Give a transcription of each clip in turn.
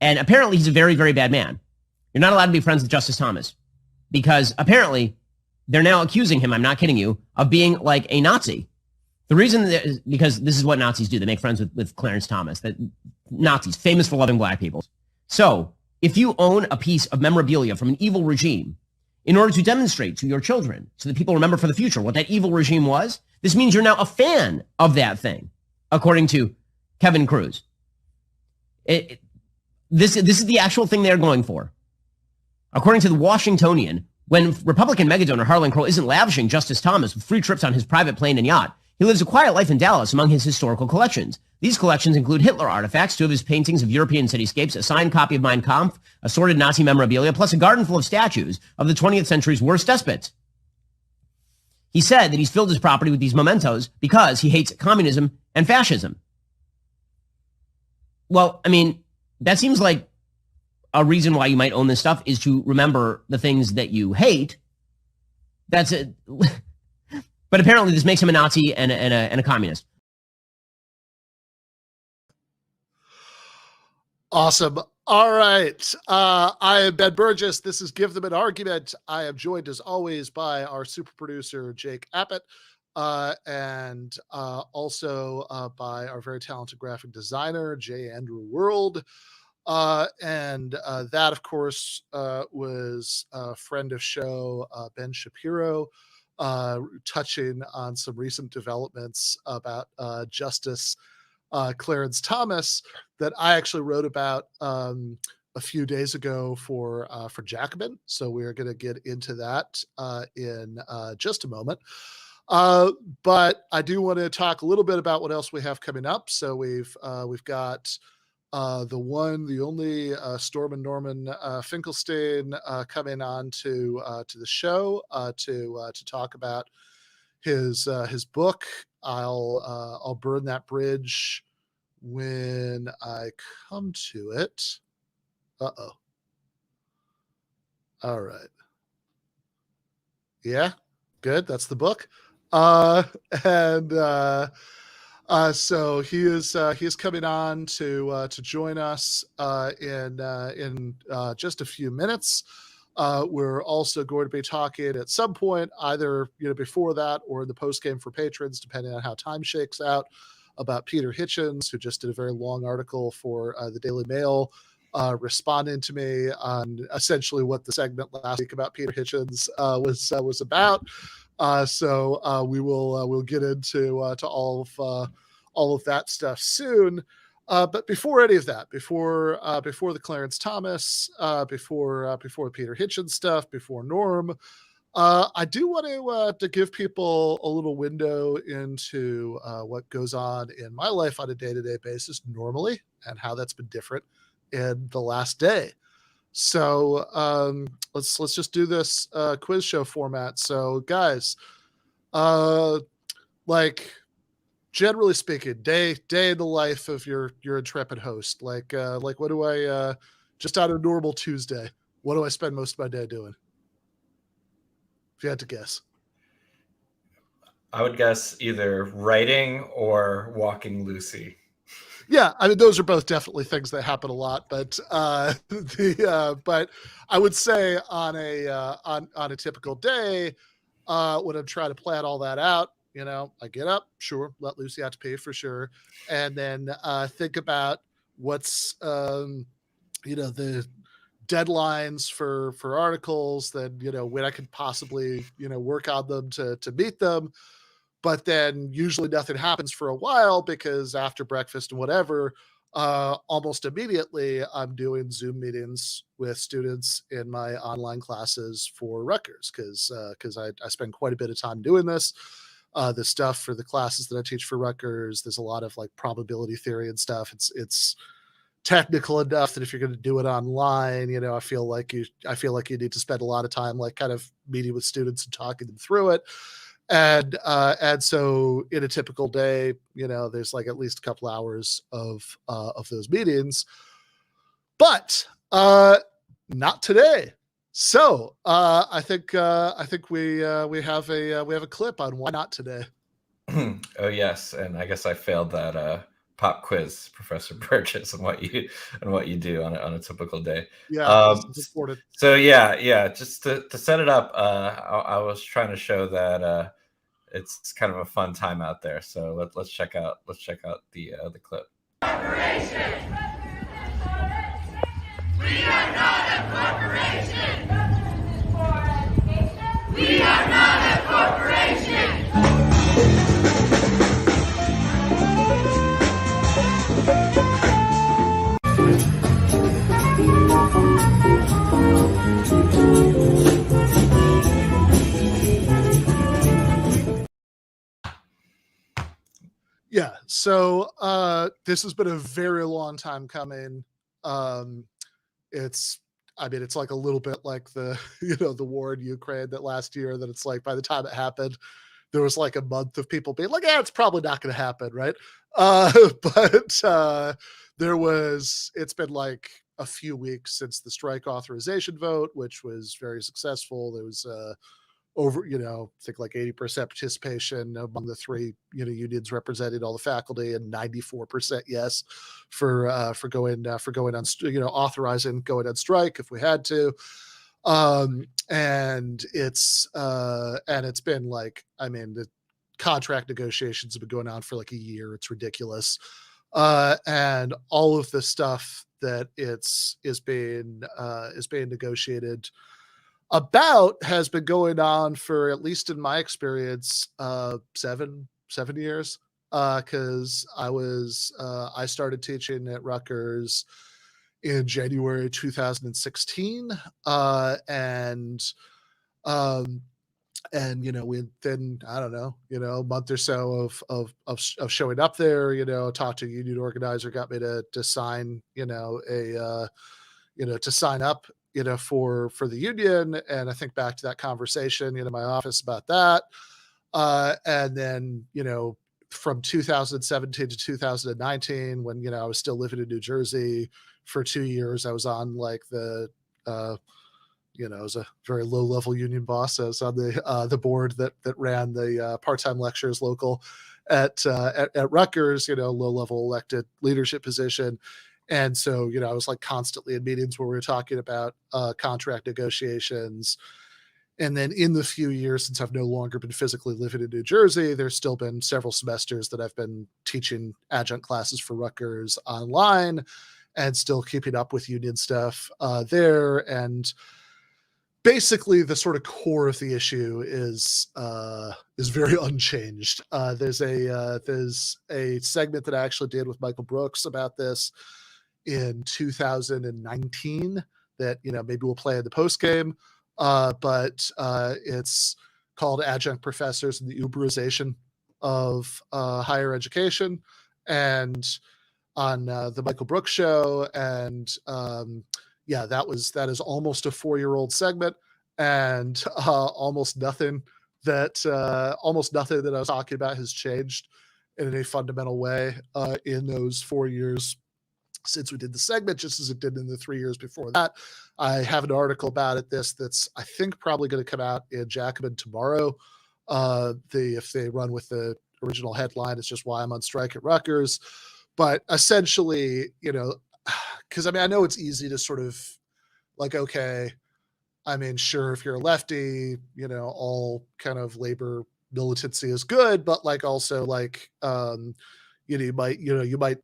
And apparently he's a very, very bad man. You're not allowed to be friends with Justice Thomas because apparently they're now accusing him, I'm not kidding you, of being like a Nazi. The reason is because this is what Nazis do. They make friends with Clarence Thomas. That Nazis, famous for loving black people. So if you own a piece of memorabilia from an evil regime in order to demonstrate to your children so that people remember for the future what that evil regime was, this means you're now a fan of that thing, according to Kevin Cruz. This is the actual thing they're going for. According to the Washingtonian, when Republican megadonor Harlan Crow isn't lavishing Justice Thomas with free trips on his private plane and yacht, he lives a quiet life in Dallas among his historical collections. These collections include Hitler artifacts, 2 of his paintings of European cityscapes, a signed copy of Mein Kampf, assorted Nazi memorabilia, plus a garden full of statues of the 20th century's worst despots. He said that he's filled his property with these mementos because he hates communism and fascism. Well, I mean, that seems like a reason why you might own this stuff is to remember the things that you hate. That's it. But apparently this makes him a Nazi and a communist. Awesome. All right. I am Ben Burgess. This is Give Them an Argument. I am joined as always by our super producer, Jake Appett, and also by our very talented graphic designer, J. Andrew World. And that, of course, was a friend of show, Ben Shapiro, touching on some recent developments about Justice Clarence Thomas that I actually wrote about a few days ago for Jacobin. So we're going to get into that in just a moment. But I do want to talk a little bit about what else we have coming up. So we've got the one, the only Storm and Norman Finkelstein coming on to the show to talk about his book. I'll burn that bridge when I come to it. Uh-oh. All right. Yeah, good. That's the book. So he is coming on to join us in just a few minutes. We're also going to be talking at some point, either before that or in the post game for patrons, depending on how time shakes out, about Peter Hitchens, who just did a very long article for the Daily Mail, responding to me on essentially what the segment last week about Peter Hitchens was about. So we'll get into to all of that stuff soon. But before any of that, before the Clarence Thomas, before Peter Hitchens stuff, before Norm, I do want to give people a little window into what goes on in my life on a day-to-day basis normally, and how that's been different in the last day. So let's just do this quiz show format. So guys, like, generally speaking, day in the life of your intrepid host, like what do I just on a normal Tuesday, what do I spend most of my day doing? If you had to guess. I would guess either writing or walking Lucy. Yeah, I mean, those are both definitely things that happen a lot, but but I would say on a typical day, when I'm trying to plan all that out, I get up, sure, let Lucy out to pee for sure, and then think about what's the deadlines for articles, then when I could possibly work on them to meet them. But then usually nothing happens for a while, because after breakfast and whatever, almost immediately I'm doing Zoom meetings with students in my online classes for Rutgers, because I spend quite a bit of time doing this. The stuff for the classes that I teach for Rutgers, there's a lot of like probability theory and stuff. It's technical enough that if you're going to do it online, I feel like you need to spend a lot of time like kind of meeting with students and talking them through it. And so in a typical day, there's like at least a couple hours of those meetings, but not today. So I think we have a clip on why not today. Oh yes, and I guess I failed that pop quiz, Professor Burgess, and what you do on a typical day. Yeah, this is important. So yeah. Just to set it up, I was trying to show that it's kind of a fun time out there. So let's check out the clip. Corporation. We are not a corporation. We are not a corporation. Yeah, so this has been a very long time coming. It's like a little bit like the the war in Ukraine that last year, that it's like by the time it happened, there was like a month of people being like, yeah, it's probably not going to happen, right? But it's been like a few weeks since the strike authorization vote, which was very successful. There was over, I think like 80% participation among the three, unions representing all the faculty, and 94% yes for going on, authorizing going on strike if we had to. And it's been like, the contract negotiations have been going on for like a year. It's ridiculous. And all of the stuff that is being negotiated about has been going on for, at least in my experience, 7 years. Because I started teaching at Rutgers in January 2016, and we then, I don't know, a month or so of showing up there, talked to a union organizer, got me to sign, to sign up, for the union. And I think back to that conversation in my office about that. And then, from 2017 to 2019, when, I was still living in New Jersey for 2 years, I was on like the, it was a very low level union boss. I was on the board that ran the part-time lectures local at Rutgers, low level elected leadership position. And so, I was like constantly in meetings where we were talking about contract negotiations. And then in the few years since I've no longer been physically living in New Jersey, there's still been several semesters that I've been teaching adjunct classes for Rutgers online, and still keeping up with union stuff there. And basically the sort of core of the issue is very unchanged. There's a segment that I actually did with Michael Brooks about this in 2019 that, maybe we'll play in the post game. But it's called Adjunct Professors and the Uberization of Higher Education, and on the Michael Brooks show. And that is almost a 4-year-old segment, and almost nothing that I was talking about has changed in a fundamental way in those 4 years since we did the segment, just as it did in the 3 years before that. I have an article about it that's I think probably going to come out in Jacobin tomorrow. If they run with the original headline, it's just why I'm on strike at Rutgers. But essentially, because I know it's easy to sort of like, okay, sure, if you're a lefty, all kind of labor militancy is good, but like also like, you might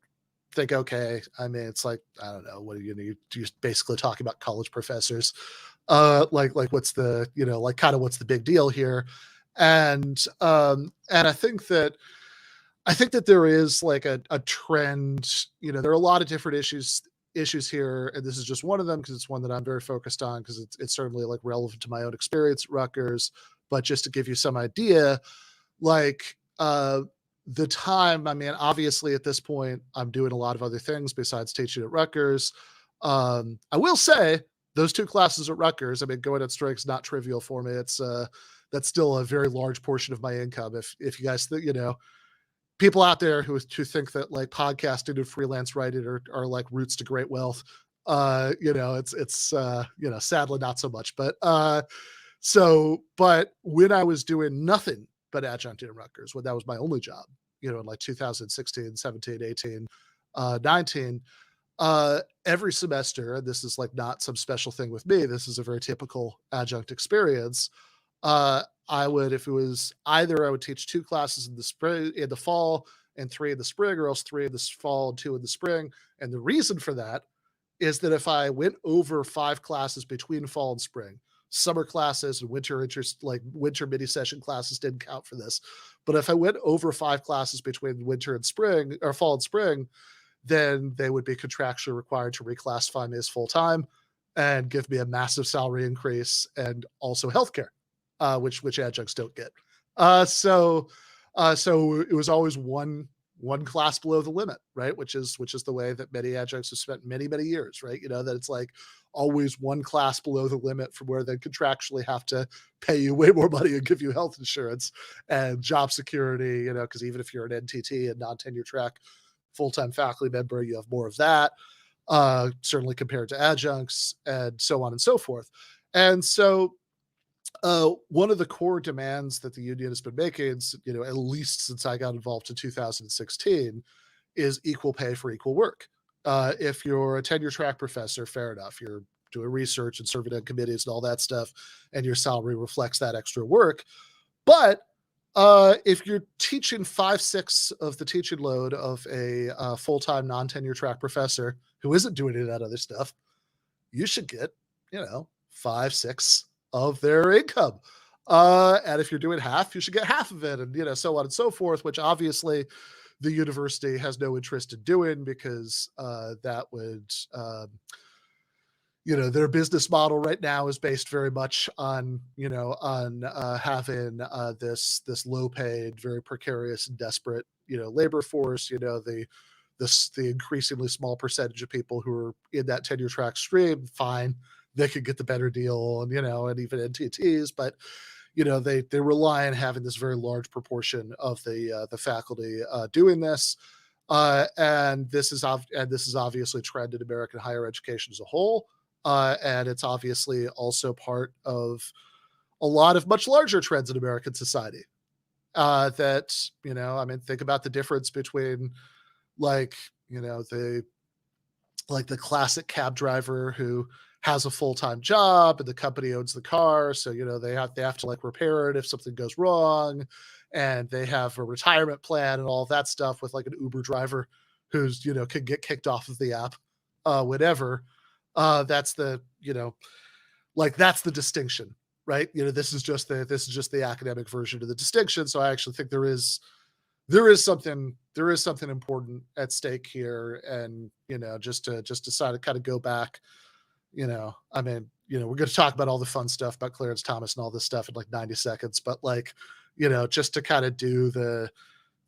think, okay, it's like, I don't know, what are you just basically talking about college professors, like what's the, like kind of what's the big deal here? And I think that there is like a trend, there are a lot of different issues here, and this is just one of them because it's one that I'm very focused on, because it's certainly like relevant to my own experience at Rutgers. But just to give you some idea, like the time, obviously at this point, I'm doing a lot of other things besides teaching at Rutgers. I will say those 2 classes at Rutgers, going on strike is not trivial for me. It's that's still a very large portion of my income. If you guys think, people out there who think that like podcasting and freelance writing are like roots to great wealth, it's sadly not so much. But but when I was doing nothing but adjunct at Rutgers, when that was my only job, in like 2016, 17, 18, 19, every semester, and this is like not some special thing with me, this is a very typical adjunct experience. I would, if it was either, I would teach 2 classes in the spring, in the fall, and 3 in the spring, or else 3 in the fall and 2 in the spring. And the reason for that is that if I went over 5 classes between fall and spring, summer classes and winter interest, like winter mini session classes didn't count for this. But if I went over 5 classes between winter and spring, or fall and spring, then they would be contractually required to reclassify me as full-time and give me a massive salary increase and also healthcare, which adjuncts don't get. So it was always one class below the limit, right? Which is the way that many adjuncts have spent many, many years, right? That it's like always one class below the limit from where they contractually have to pay you way more money and give you health insurance and job security, because even if you're an NTT and non-tenure track full-time faculty member, you have more of that, certainly compared to adjuncts, and so on and so forth. And so one of the core demands that the union has been making, at least since I got involved in 2016, is equal pay for equal work. If you're a tenure track professor, fair enough. You're doing research and serving on committees and all that stuff, and your salary reflects that extra work. But if you're teaching 5/6 of the teaching load of a full-time non-tenure track professor who isn't doing any of that other stuff, you should get, 5/6 of their income. And if you're doing half, you should get half of it, and so on and so forth, which obviously the university has no interest in doing, because that would their business model right now is based very much on having this low paid, very precarious and desperate labor force. The increasingly small percentage of people who are in that tenure track stream, fine, they could get the better deal, and even NTTs, but they rely on having this very large proportion of the faculty doing this, and this is obviously a trend in American higher education as a whole, and it's obviously also part of a lot of much larger trends in American society. That think about the difference between the classic cab driver who has a full-time job and the company owns the car, so they have to repair it if something goes wrong, and they have a retirement plan and all that stuff, with an Uber driver who's could get kicked off of the app whatever. That's the that's the distinction, right? This is just the academic version of the distinction. So I actually think there is something important at stake here, and just to decide to kind of go back. We're going to talk about all the fun stuff about Clarence Thomas and all this stuff in 90 seconds, but just to kind of do the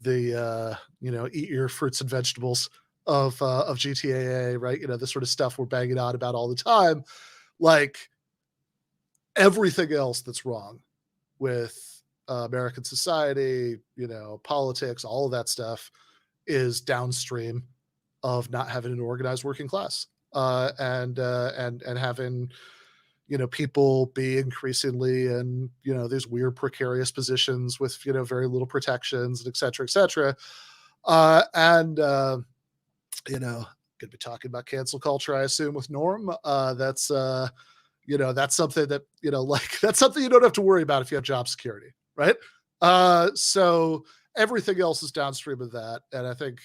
eat your fruits and vegetables of GTAA, right? The sort of stuff we're banging on about all the time, everything else that's wrong with American society, politics, all of that stuff is downstream of not having an organized working class. And having people be increasingly in these weird precarious positions with very little protections, and et cetera, gonna be talking about cancel culture, I assume, with Norm. That's something that that's something you don't have to worry about if you have job security, right? So everything else is downstream of that, and I think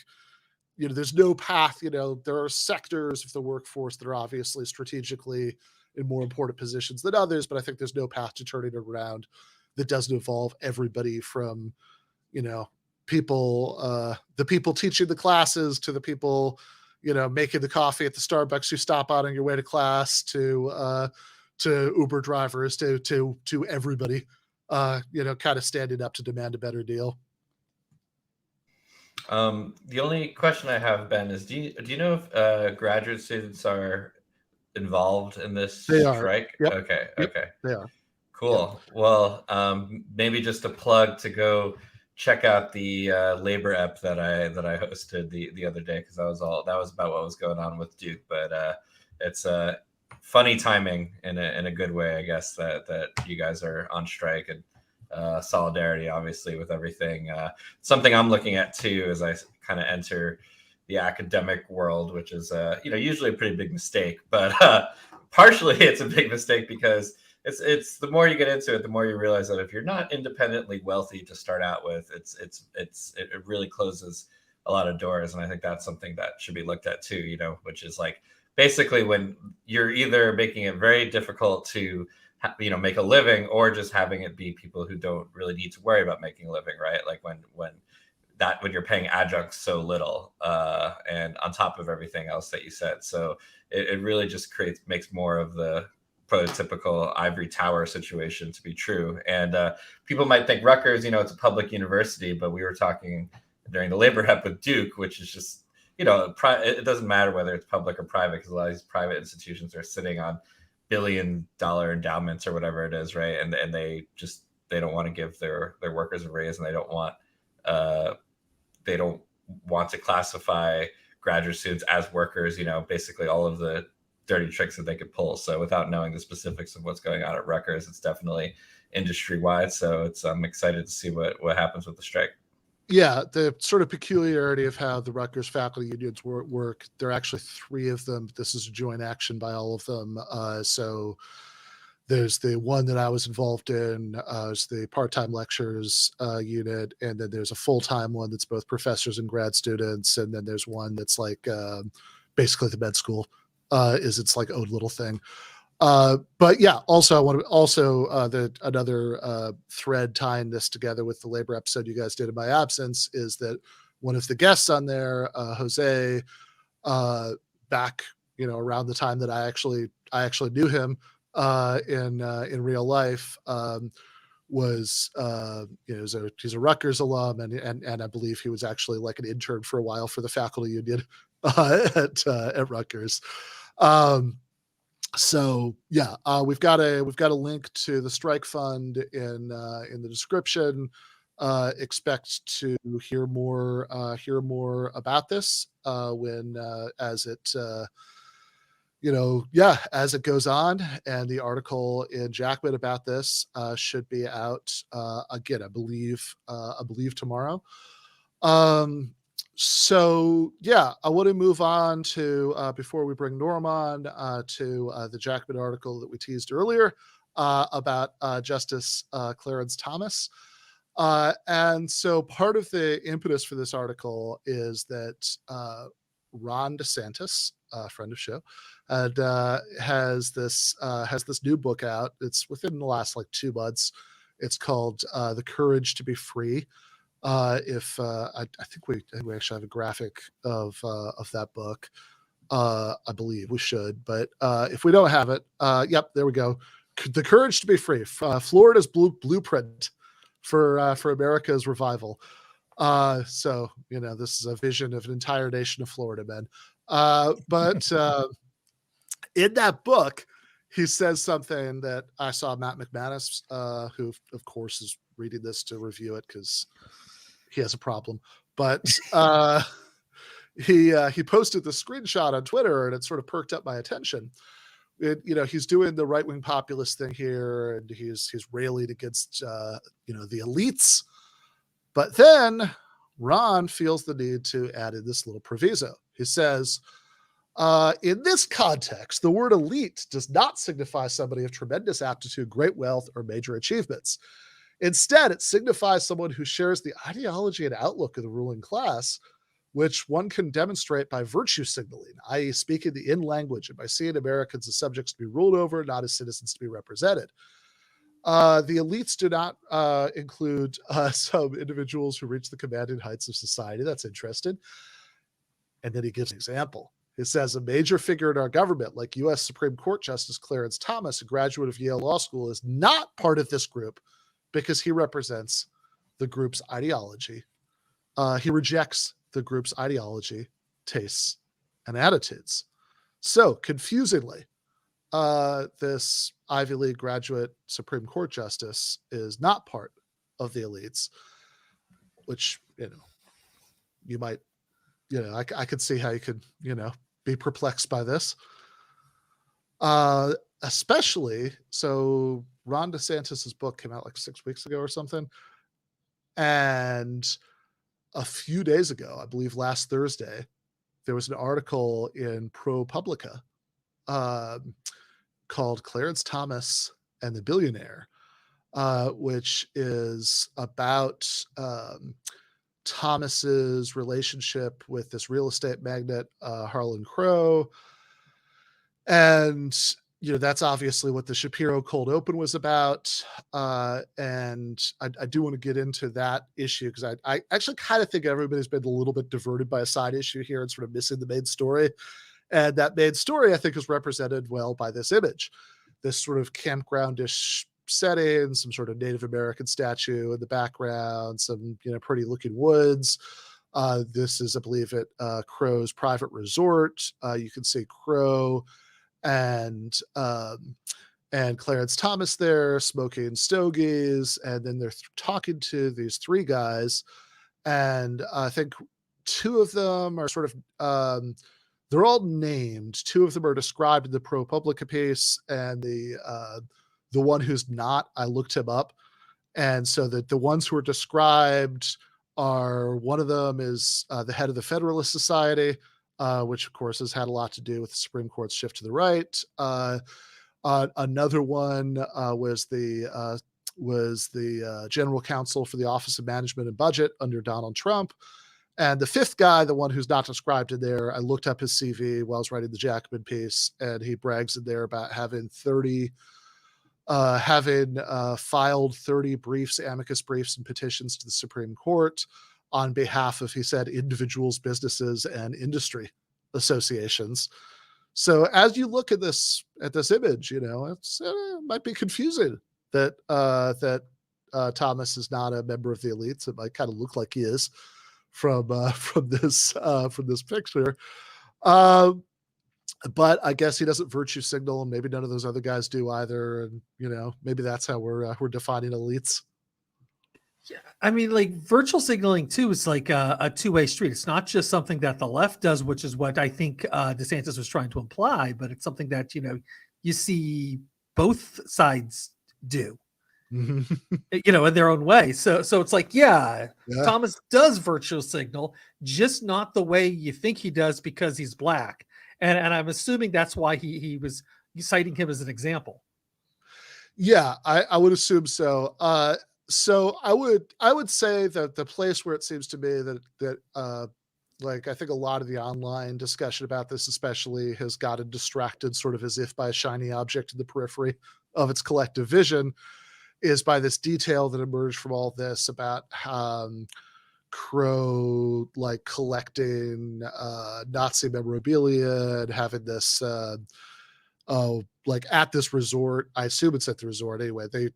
there's no path. There are sectors of the workforce that are obviously strategically in more important positions than others, but I think there's no path to turning it around that doesn't involve everybody from, people, the people teaching the classes, to the people, making the coffee at the Starbucks you stop on your way to class, to Uber drivers, to everybody, kind of standing up to demand a better deal. The only question I have, Ben, is do you know if graduate students are involved in this strike? Yep. Okay. Yep. Okay. They are. Cool. Yep. Well, maybe just a plug to go check out the labor ep that I hosted the other day, because that was about what was going on with Duke. But it's funny timing in a good way, I guess, that you guys are on strike, and solidarity, obviously, with everything. Something I'm looking at too as I kind of enter the academic world, which is usually a pretty big mistake, but partially it's a big mistake because it's the more you get into it, the more you realize that if you're not independently wealthy to start out with, it really closes a lot of doors. And I think that's something that should be looked at too, which is like basically when you're either making it very difficult to make a living, or just having it be people who don't really need to worry about making a living, right? Like when you're paying adjuncts so little, and on top of everything else that you said. So it really just makes more of the prototypical ivory tower situation to be true. And people might think Rutgers, it's a public university, but we were talking during the labor rep with Duke, which is just, it doesn't matter whether it's public or private, because a lot of these private institutions are sitting on billion-dollar endowments or whatever it is, right? And they don't want to give their workers a raise, and they don't want to classify graduate students as workers, basically all of the dirty tricks that they could pull. So without knowing the specifics of what's going on at Rutgers, it's definitely industry-wide. So I'm excited to see what happens with the strike. Yeah, the sort of peculiarity of how the Rutgers faculty unions work, there are actually 3 of them. This is a joint action by all of them. So there's the one that I was involved in, is the part-time lectures unit, and then there's a full-time one that's both professors and grad students, and then there's one that's like basically the med school, is its like own little thing. But yeah, also I want to another thread tying this together with the labor episode you guys did in my absence is that one of the guests on there, Jose, back around the time that I actually knew him in real life, was he's a Rutgers alum, and I believe he was actually like an intern for a while for the faculty union at Rutgers. So yeah, we've got a link to the strike fund in the description. Expect to hear more about this as it goes on, and the article in Jackman about this should be out again, I believe tomorrow. So yeah, I want to move on to before we bring Norm on to the Jackman article that we teased earlier about Justice Clarence Thomas. And so part of the impetus for this article is that Ron DeSantis, a friend of show, has this new book out. It's within the last like 2 months. It's called The Courage to be Free. I think we actually have a graphic of that book. I believe we should, but if we don't have it, yep, there we go. The Courage to be Free, Florida's blueprint for America's revival. So this is a vision of an entire nation of Florida men. But in that book, he says something that I saw Matt McManus, who of course is reading this to review it because he has a problem, but he posted the screenshot on Twitter, and it sort of perked up my attention. He's doing the right-wing populist thing here, and he's railing against the elites, but then Ron feels the need to add in this little proviso. He says, in this context, the word elite does not signify somebody of tremendous aptitude, great wealth, or major achievements. Instead, it signifies someone who shares the ideology and outlook of the ruling class, which one can demonstrate by virtue signaling, i.e. speaking the in language, and by seeing Americans as subjects to be ruled over, not as citizens to be represented. The elites do not include some individuals who reach the commanding heights of society. That's interesting. And then he gives an example. He says a major figure in our government, like U.S. Supreme Court Justice Clarence Thomas, a graduate of Yale Law School, is not part of this group because he represents the group's ideology. He rejects the group's ideology, tastes, and attitudes. So, confusingly, this Ivy League graduate Supreme Court justice is not part of the elites, which, you might, I could see how you could, be perplexed by this. Especially, so Ron DeSantis's book came out like 6 weeks ago or something. And a few days ago, I believe last Thursday, there was an article in ProPublica called Clarence Thomas and the Billionaire, which is about Thomas's relationship with this real estate magnate, Harlan Crow. And, you know, that's obviously what the Shapiro cold open was about. And I do want to get into that issue because I actually kind of think everybody's been a little bit diverted by a side issue here and sort of missing the main story. And that main story, I think, is represented well by this image, this sort of campgroundish setting, some sort of Native American statue in the background, some, you know, pretty looking woods. This is, I believe, at Crow's private resort. You can see Crow and Clarence Thomas there smoking stogies, and then they're talking to these three guys, and I think two of them are sort of they're all named. Two of them are described in the ProPublica piece, and the one who's not, I looked him up, and so the ones who are described are, one of them is the head of the Federalist Society, which of course has had a lot to do with the Supreme Court's shift to the right. Another one was the general counsel for the Office of Management and Budget under Donald Trump. And the fifth guy, the one who's not described in there, I looked up his CV while I was writing the Jackman piece, and he brags in there about having filed 30 briefs, amicus briefs, and petitions to the Supreme Court on behalf of, he said, individuals, businesses, and industry associations. So as you look at this image, you know, it might be confusing that Thomas is not a member of the elites. It might kind of look like he is from this picture. But I guess he doesn't virtue signal, and maybe none of those other guys do either. And, you know, maybe that's how we're defining elites. Yeah, I mean, like, virtual signaling too is like a two-way street. It's not just something that the left does, which is what I think DeSantis was trying to imply, but it's something that, you know, you see both sides do, you know, in their own way. So it's like, yeah, Thomas does virtual signal, just not the way you think he does because he's black. And I'm assuming that's why he was citing him as an example. Yeah, I would assume so. So I would say that the place where it seems to me that like, I think a lot of the online discussion about this especially has gotten distracted, sort of as if by a shiny object in the periphery of its collective vision, is by this detail that emerged from all this about Crow like collecting Nazi memorabilia and having this like at this resort. I assume it's at the resort anyway. The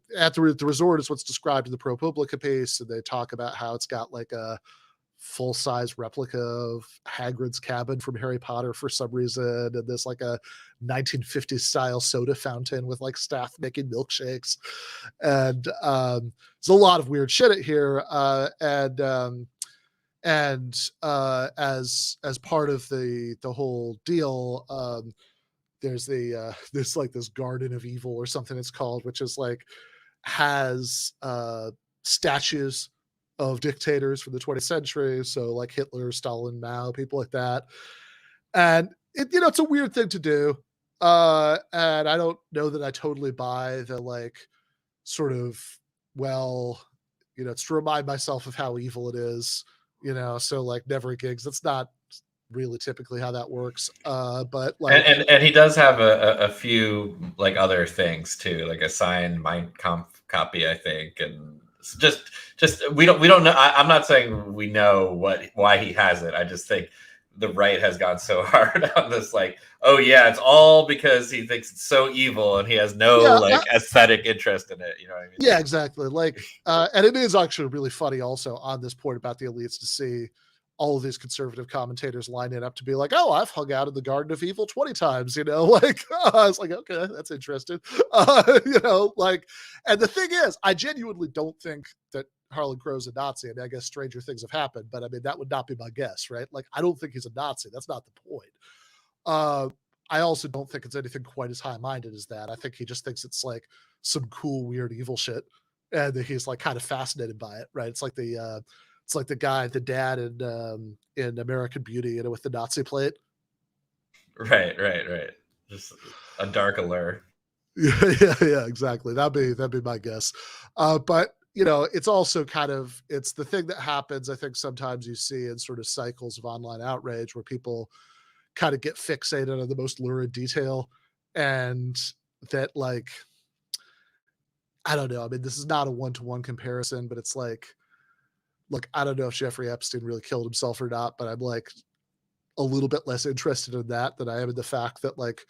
resort is what's described in the ProPublica piece, and they talk about how it's got like a full-size replica of Hagrid's cabin from Harry Potter for some reason, and there's like a 1950s style soda fountain with like staff making milkshakes, and there's a lot of weird shit at here, and as part of the whole deal, there's like this garden of evil or something it's called, which is like has statues of dictators from the 20th century, so like Hitler, Stalin, Mao, people like that. And it's a weird thing to do, and I don't know that I totally buy the like sort of, well, it's to remind myself of how evil it is, so like never gigs. That's not really typically how that works, but like, and he does have a few like other things too, like a signed Mein Kampf copy, I think, and just we don't know. I'm not saying we know why he has it. I just think the right has gone so hard on this, like, oh yeah, it's all because he thinks it's so evil and he has no aesthetic interest in it. You know what I mean? Yeah, exactly. Like, and it is actually really funny also on this point about the elites to see all of these conservative commentators lining up to be like, oh, I've hung out in the Garden of Evil 20 times, like, I was like, okay, that's interesting. Like, and the thing is, I genuinely don't think that Harlan Crow's a Nazi. I mean, I guess stranger things have happened, but I mean, that would not be my guess, right? Like, I don't think he's a Nazi. That's not the point. I also don't think it's anything quite as high-minded as that. I think he just thinks it's like some cool, weird, evil shit, and that he's like kind of fascinated by it, right? It's like the guy, the dad in American Beauty, with the Nazi plate. Right. Just a dark allure. Yeah, exactly. That'd be my guess. But it's also it's the thing that happens, I think, sometimes you see in sort of cycles of online outrage where people kind of get fixated on the most lurid detail, and that, like, I don't know. I mean, this is not a one-to-one comparison, but it's like, look, I don't know if Jeffrey Epstein really killed himself or not, but I'm like a little bit less interested in that than I am in the fact that like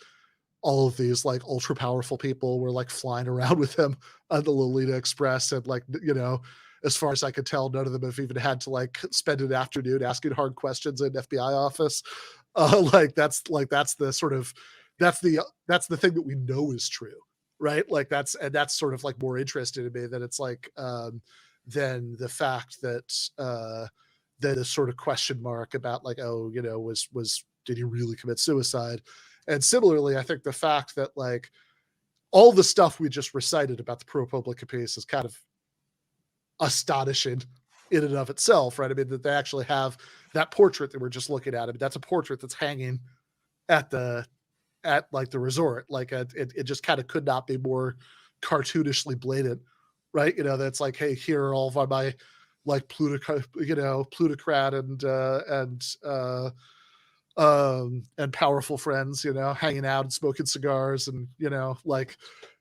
all of these like ultra powerful people were like flying around with him on the Lolita Express, and like, as far as I could tell, none of them have even had to like spend an afternoon asking hard questions in an FBI office. That's the sort of that's the thing that we know is true, right? Like that's sort of like more interesting to me than it's like than the fact that that is sort of question mark about like, was did he really commit suicide? And similarly, I think the fact that like all the stuff we just recited about the ProPublica piece is kind of astonishing in and of itself, right? I mean, that they actually have that portrait that we're just looking at. I mean, that's a portrait that's hanging at like the resort. Like it just kind of could not be more cartoonishly blatant, right? That's like, hey, here are all of my like plutocrat and powerful friends, hanging out and smoking cigars, and like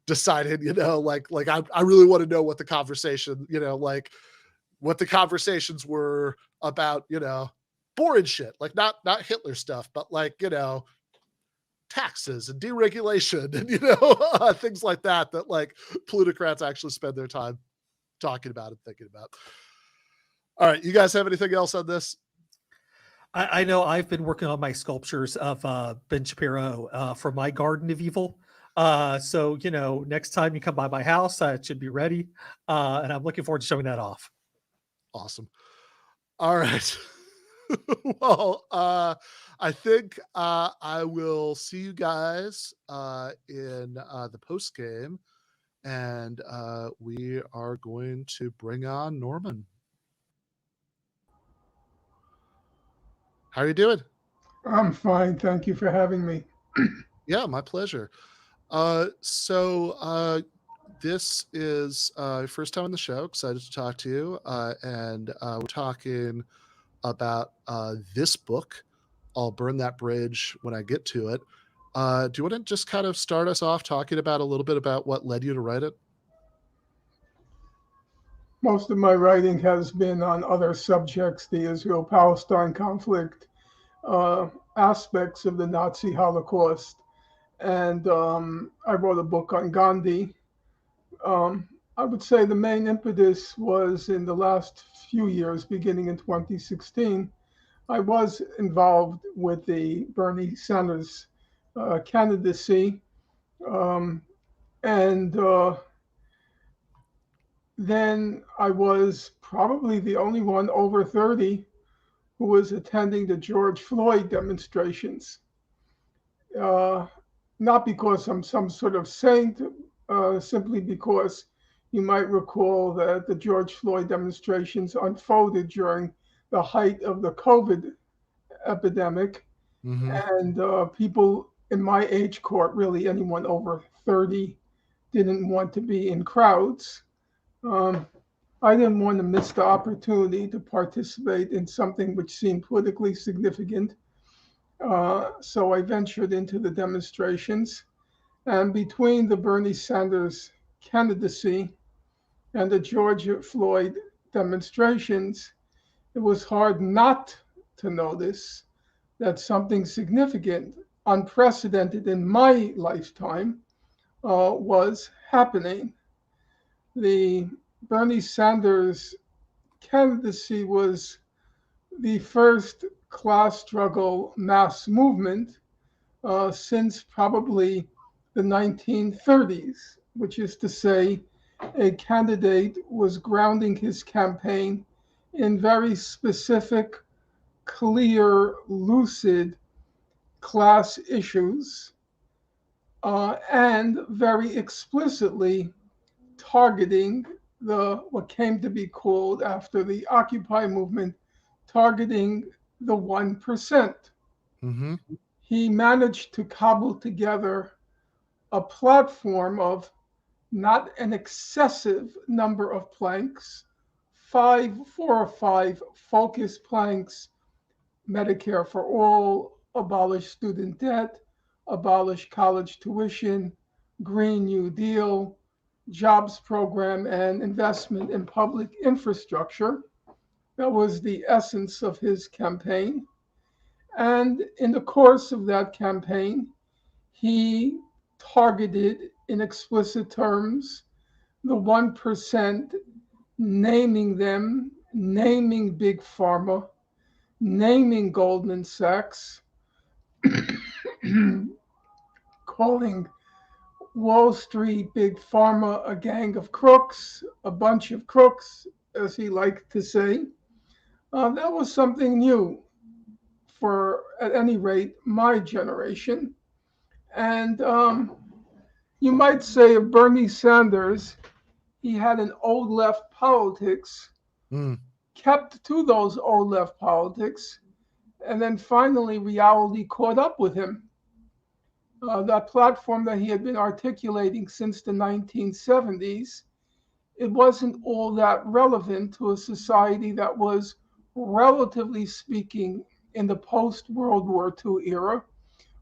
decided, like I really want to know what the conversation, like what the conversations were about, boring shit, like not Hitler stuff, but like, taxes and deregulation and things like that like plutocrats actually spend their time talking about and thinking about. All right, you guys have anything else on this? I know I've been working on my sculptures of Ben Shapiro for my Garden of Evil. So, next time you come by my house, it should be ready. And I'm looking forward to showing that off. Awesome. All right. Well, I think I will see you guys in the post game, and we are going to bring on Norman. How are you doing? I'm fine. Thank you for having me. Yeah, my pleasure. So this is first time on the show. Excited to talk to you. And we're talking about this book. I'll burn that bridge when I get to it. Do you want to just kind of start us off talking about a little bit about what led you to write it? Most of my writing has been on other subjects, the Israel-Palestine conflict, aspects of the Nazi Holocaust. And I wrote a book on Gandhi. I would say the main impetus was in the last few years, beginning in 2016. I was involved with the Bernie Sanders candidacy. Then I was probably the only one over 30 who was attending the George Floyd demonstrations. Not because I'm some sort of saint, simply because you might recall that the George Floyd demonstrations unfolded during the height of the COVID epidemic. Mm-hmm. And people in my age cohort, really anyone over 30, didn't want to be in crowds. I didn't want to miss the opportunity to participate in something which seemed politically significant. So I ventured into the demonstrations. And between the Bernie Sanders candidacy and the George Floyd demonstrations, it was hard not to notice that something significant, unprecedented in my lifetime, was happening. The Bernie Sanders candidacy was the first class struggle mass movement since probably the 1930s, which is to say, a candidate was grounding his campaign in very specific, clear, lucid class issues, and very explicitly targeting what came to be called after the Occupy movement, targeting the 1%. Mm-hmm. He managed to cobble together a platform of not an excessive number of planks, 4 or 5 focus planks: Medicare for all, abolish student debt, abolish college tuition, Green New Deal, jobs program, and investment in public infrastructure. That was the essence of his campaign. And in the course of that campaign, he targeted in explicit terms the 1%, naming them, naming Big Pharma, naming Goldman Sachs, calling Wall Street, Big Pharma, a gang of crooks, a bunch of crooks, as he liked to say. That was something new for, at any rate, my generation. And you might say of Bernie Sanders, he had an old left politics, kept to those old left politics, and then finally reality caught up with him. That platform that he had been articulating since the 1970s, it wasn't all that relevant to a society that was, relatively speaking, in the post-World War II era,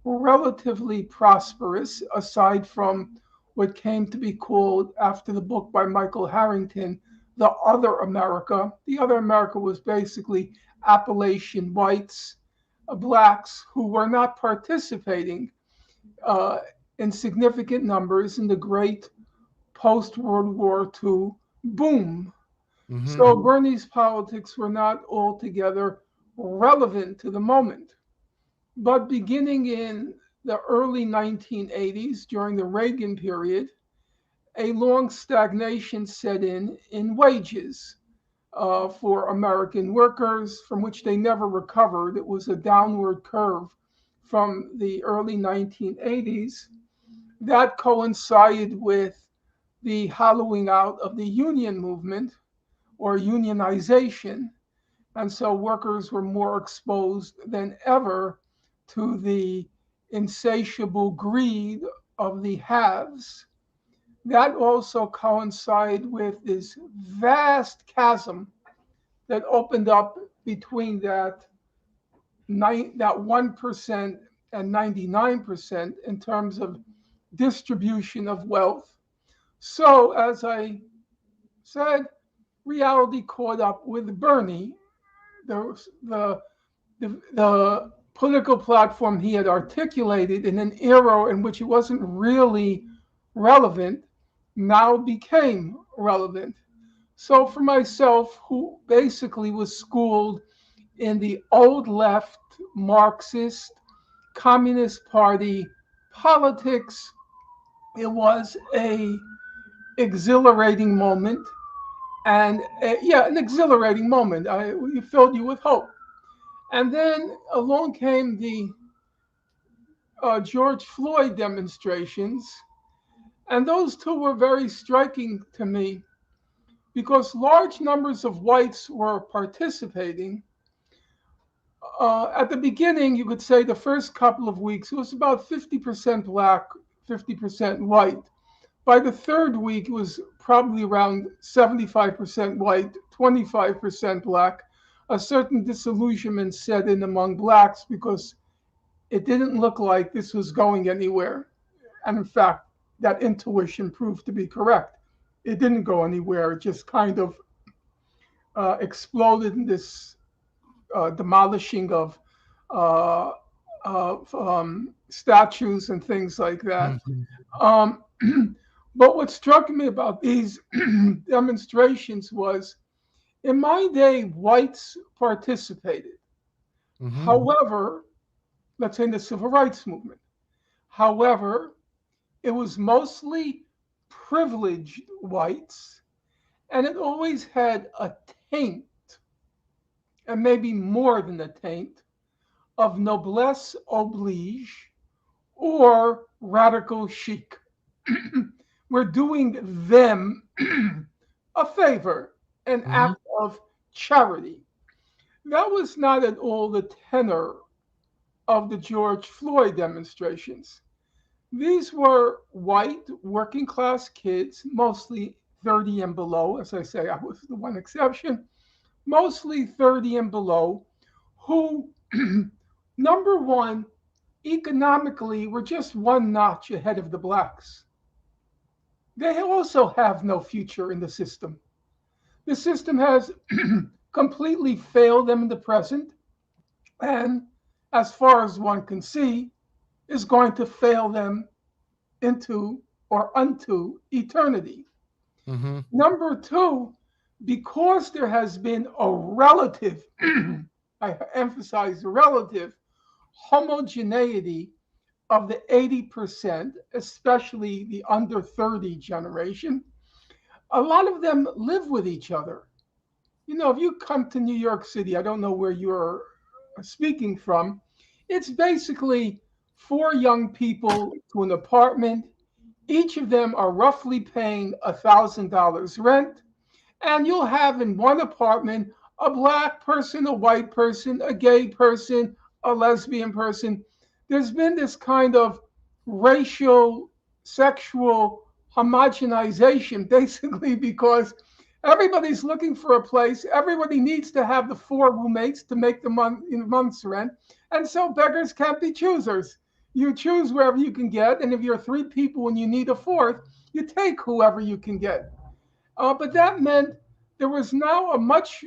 relatively prosperous, aside from what came to be called, after the book by Michael Harrington, the other America. The other America was basically Appalachian whites, blacks who were not participating in significant numbers in the great post-World War II boom. Mm-hmm. So Bernie's politics were not altogether relevant to the moment. But beginning in the early 1980s, during the Reagan period, a long stagnation set in wages for American workers, from which they never recovered. It was a downward curve from the early 1980s. That coincided with the hollowing out of the union movement, or unionization. And so workers were more exposed than ever to the insatiable greed of the haves. That also coincided with this vast chasm that opened up between that 1% and 99% in terms of distribution of wealth. So, as I said, reality caught up with Bernie. The political platform he had articulated in an era in which it wasn't really relevant now became relevant. So for myself, who basically was schooled in the old left Marxist Communist Party politics, it was a exhilarating moment. And an exhilarating moment. It filled you with hope. And then along came the George Floyd demonstrations. And those two were very striking to me because large numbers of whites were participating. At the beginning, you could say the first couple of weeks, it was about 50% black, 50% white. By the third week, it was probably around 75% white, 25% black. A certain disillusionment set in among blacks because it didn't look like this was going anywhere. And in fact, that intuition proved to be correct. It didn't go anywhere. It just kind of exploded in this demolishing of statues and things like that. Mm-hmm. But what struck me about these demonstrations was, in my day, whites participated. Mm-hmm. However, let's say in the civil rights movement. However, it was mostly privileged whites, and it always had a taint, and maybe more than a taint, of noblesse oblige or radical chic. We're doing them a favor, an act of charity. That was not at all the tenor of the George Floyd demonstrations. These were white working class kids, mostly 30 and below. As I say, I was the one exception, mostly 30 and below, who, number one, economically were just one notch ahead of the blacks. They also have no future in the system. The system has completely failed them in the present, and as far as one can see, is going to fail them into or unto eternity. Number two, because there has been a relative, I emphasize relative, homogeneity of the 80%, especially the under 30 generation, a lot of them live with each other. You know, if you come to New York City, I don't know where you're speaking from, it's basically 4 young people to an apartment. Each of them are roughly paying $1,000 rent. And you'll have in one apartment a black person, a white person, a gay person, a lesbian person. There's been this kind of racial, sexual homogenization, basically because everybody's looking for a place. Everybody needs to have the 4 roommates to make the month's rent. And so beggars can't be choosers. You choose wherever you can get. And if you're 3 people and you need a 4th, you take whoever you can get. But that meant there was now a much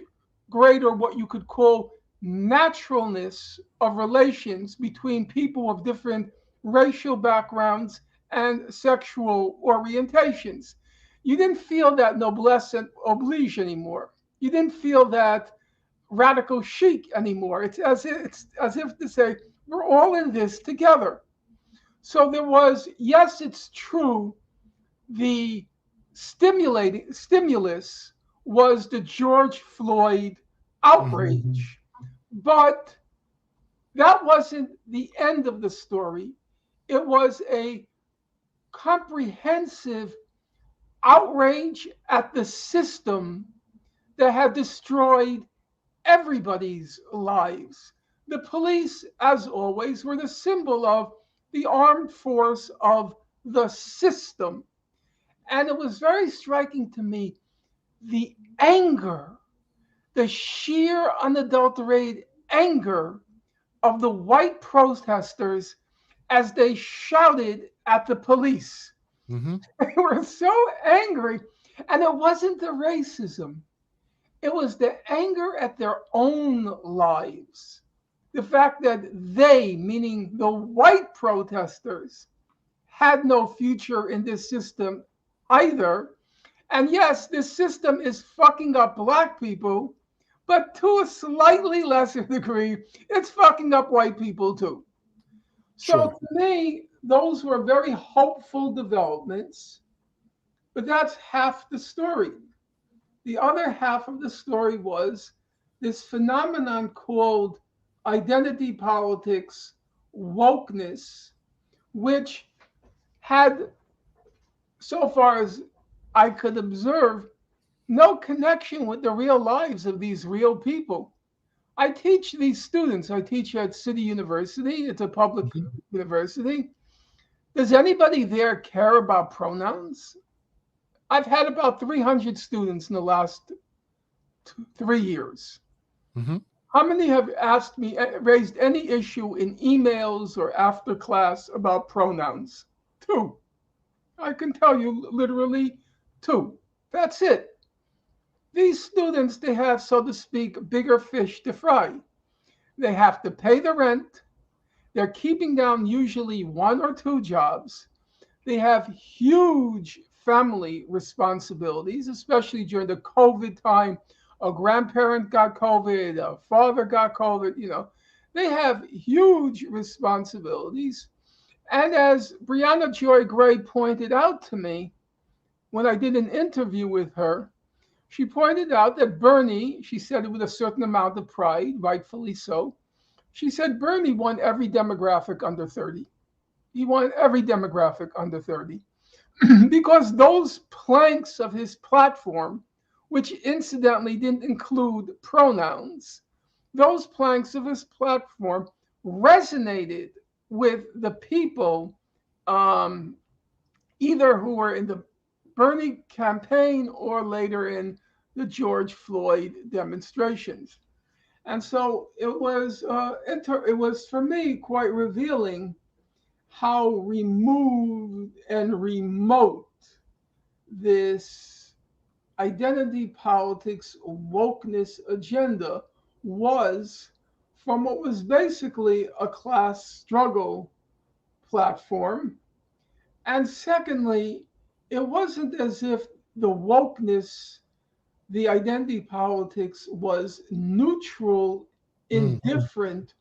greater, what you could call, naturalness of relations between people of different racial backgrounds and sexual orientations. You didn't feel that noblesse oblige anymore. You didn't feel that radical chic anymore. It's as if to say, we're all in this together. So there was, yes, it's true, the stimulus was the George Floyd outrage. But that wasn't the end of the story. It was a comprehensive outrage at the system that had destroyed everybody's lives. The police, as always, were the symbol of the armed force of the system. And it was very striking to me, the anger, the sheer unadulterated anger of the white protesters as they shouted at the police. They were so angry. And it wasn't the racism. It was the anger at their own lives. The fact that they, meaning the white protesters, had no future in this system either. And yes, this system is fucking up black people, but to a slightly lesser degree, it's fucking up white people too. So to me, those were very hopeful developments, but that's half the story. The other half of the story was this phenomenon called identity politics, wokeness, which had, so far as I could observe, no connection with the real lives of these real people. I teach these students. I teach at City University. It's a public university. Does anybody there care about pronouns? I've had about 300 students in the last 3 years. How many have asked me, raised any issue in emails or after class about pronouns? 2. I can tell you literally 2. That's it. These students, they have, so to speak, bigger fish to fry. They have to pay the rent. They're keeping down usually 1 or 2 jobs. They have huge family responsibilities, especially during the COVID time. A grandparent got COVID, a father got COVID, you know. They have huge responsibilities. And as Brianna Joy Gray pointed out to me, when I did an interview with her, she pointed out that Bernie, she said it with a certain amount of pride, rightfully so, She said Bernie won every demographic under 30. He won every demographic under 30 because those planks of his platform, which incidentally didn't include pronouns, those planks of his platform resonated with the people, either who were in the Bernie campaign or later in the George Floyd demonstrations. And so it was for me quite revealing how removed and remote this identity politics wokeness agenda was from what was basically a class struggle platform. And secondly, it wasn't as if the wokeness, the identity politics was neutral, indifferent,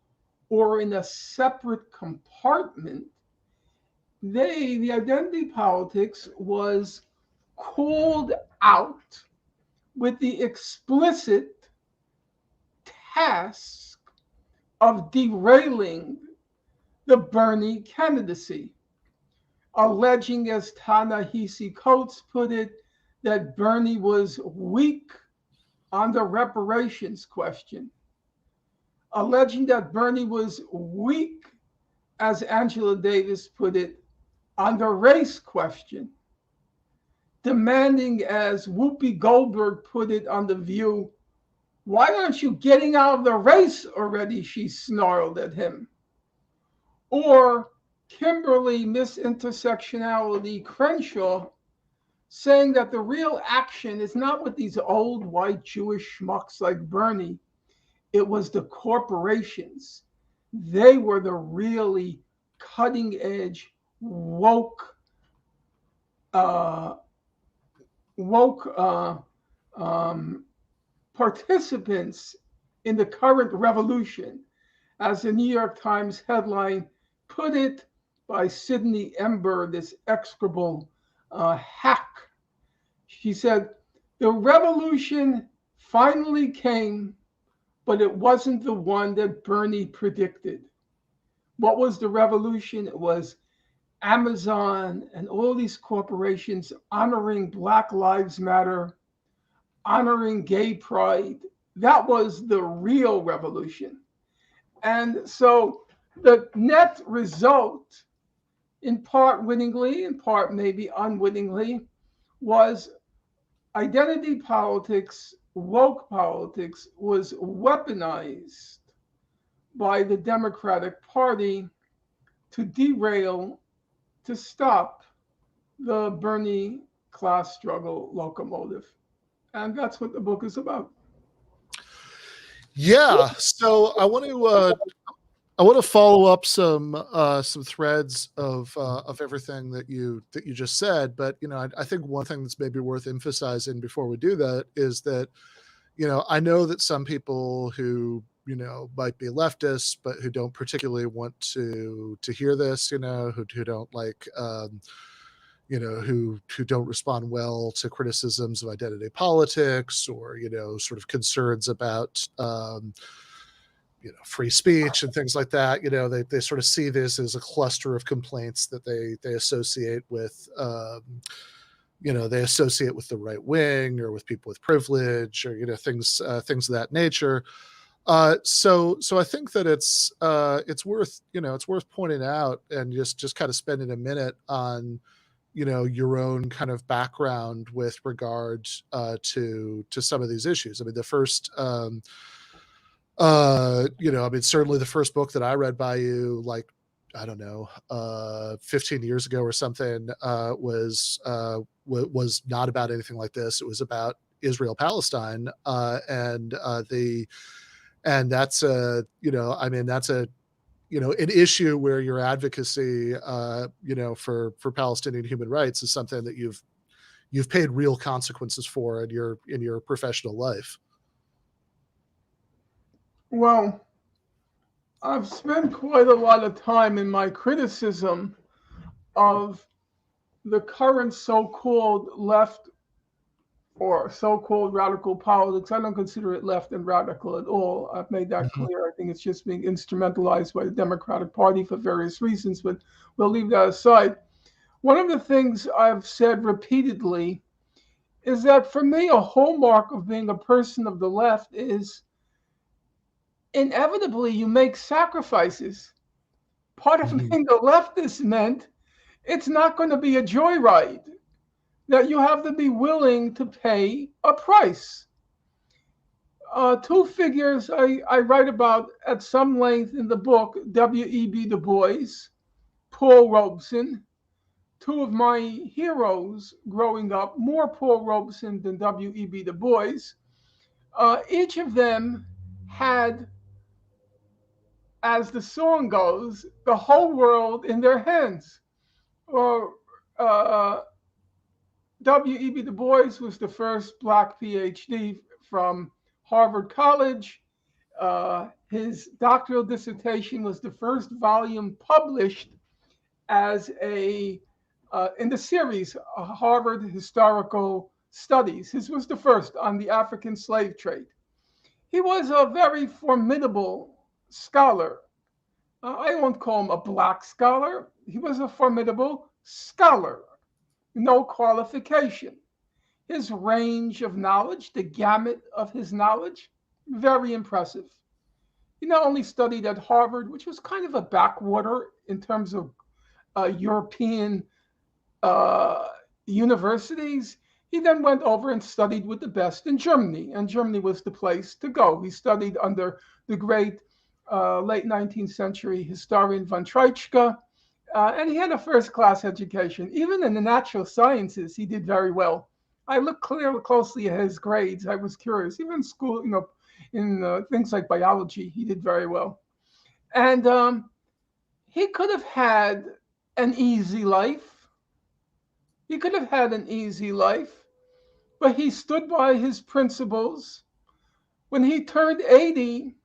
or in a separate compartment. The identity politics was called out with the explicit task of derailing the Bernie candidacy, alleging, as Ta-Nehisi Coates put it, that Bernie was weak on the reparations question, alleging that Bernie was weak, as Angela Davis put it, on the race question, demanding, as Whoopi Goldberg put it on The View, "Why aren't you getting out of the race already?" she snarled at him. Or Kimberly Miss Intersectionality Crenshaw saying that the real action is not with these old white Jewish schmucks like Bernie. It was the corporations. They were the really cutting edge, woke participants in the current revolution, as the New York Times headline put it by Sydney Ember, this execrable hack. She said, "The revolution finally came, but it wasn't the one that Bernie predicted." What was the revolution? It was Amazon and all these corporations honoring Black Lives Matter, honoring gay pride. That was the real revolution. And so the net result, in part wittingly, in part maybe unwittingly, was identity politics, woke politics, was weaponized by the Democratic Party to derail, to stop the Bernie class struggle locomotive. And that's what the book is about. Yeah. So I want to follow up some threads of everything that you just said. But I think one thing that's maybe worth emphasizing before we do that is that I know that some people who might be leftists, but who don't particularly want to hear this, who don't like, who don't respond well to criticisms of identity politics or, sort of concerns about, free speech and things like that. They sort of see this as a cluster of complaints that they associate with, they associate with the right wing or with people with privilege or, things of that nature. So I think that it's worth pointing out and just kind of spending a minute on, your own kind of background with regard to some of these issues. I mean, the first, certainly the first book that I read by you, like, I don't know, 15 years ago or something, was not about anything like this. It was about Israel Palestine, and that's an issue where your advocacy, for Palestinian human rights is something that you've paid real consequences for in your professional life. Well, I've spent quite a lot of time in my criticism of the current so-called left or so-called radical politics. I don't consider it left and radical at all. I've made that clear. I think it's just being instrumentalized by the Democratic Party for various reasons, but we'll leave that aside. One of the things I've said repeatedly is that for me, a hallmark of being a person of the left is inevitably you make sacrifices. Part of being a leftist meant it's not going to be a joyride, that you have to be willing to pay a price. Two figures I write about at some length in the book, W.E.B. Du Bois, Paul Robeson, two of my heroes growing up, more Paul Robeson than W.E.B. Du Bois. Each of them had, as the song goes, the whole world in their hands. W.E.B. Du Bois was the first Black PhD from Harvard College. His doctoral dissertation was the first volume published as in the series Harvard Historical Studies. His was the first on the African slave trade. He was a very formidable scholar. I won't call him a Black scholar. He was a formidable scholar. No qualification. His range of knowledge, the gamut of his knowledge, very impressive. He not only studied at Harvard, which was kind of a backwater in terms of European universities, he then went over and studied with the best in Germany, and Germany was the place to go. He studied under the great late 19th century historian von Treitschke, and he had a first-class education. Even in the natural sciences, he did very well. I looked closely at his grades. I was curious. Even in school, in things like biology, he did very well. And he could have had an easy life. He could have had an easy life, but he stood by his principles. When he turned 80,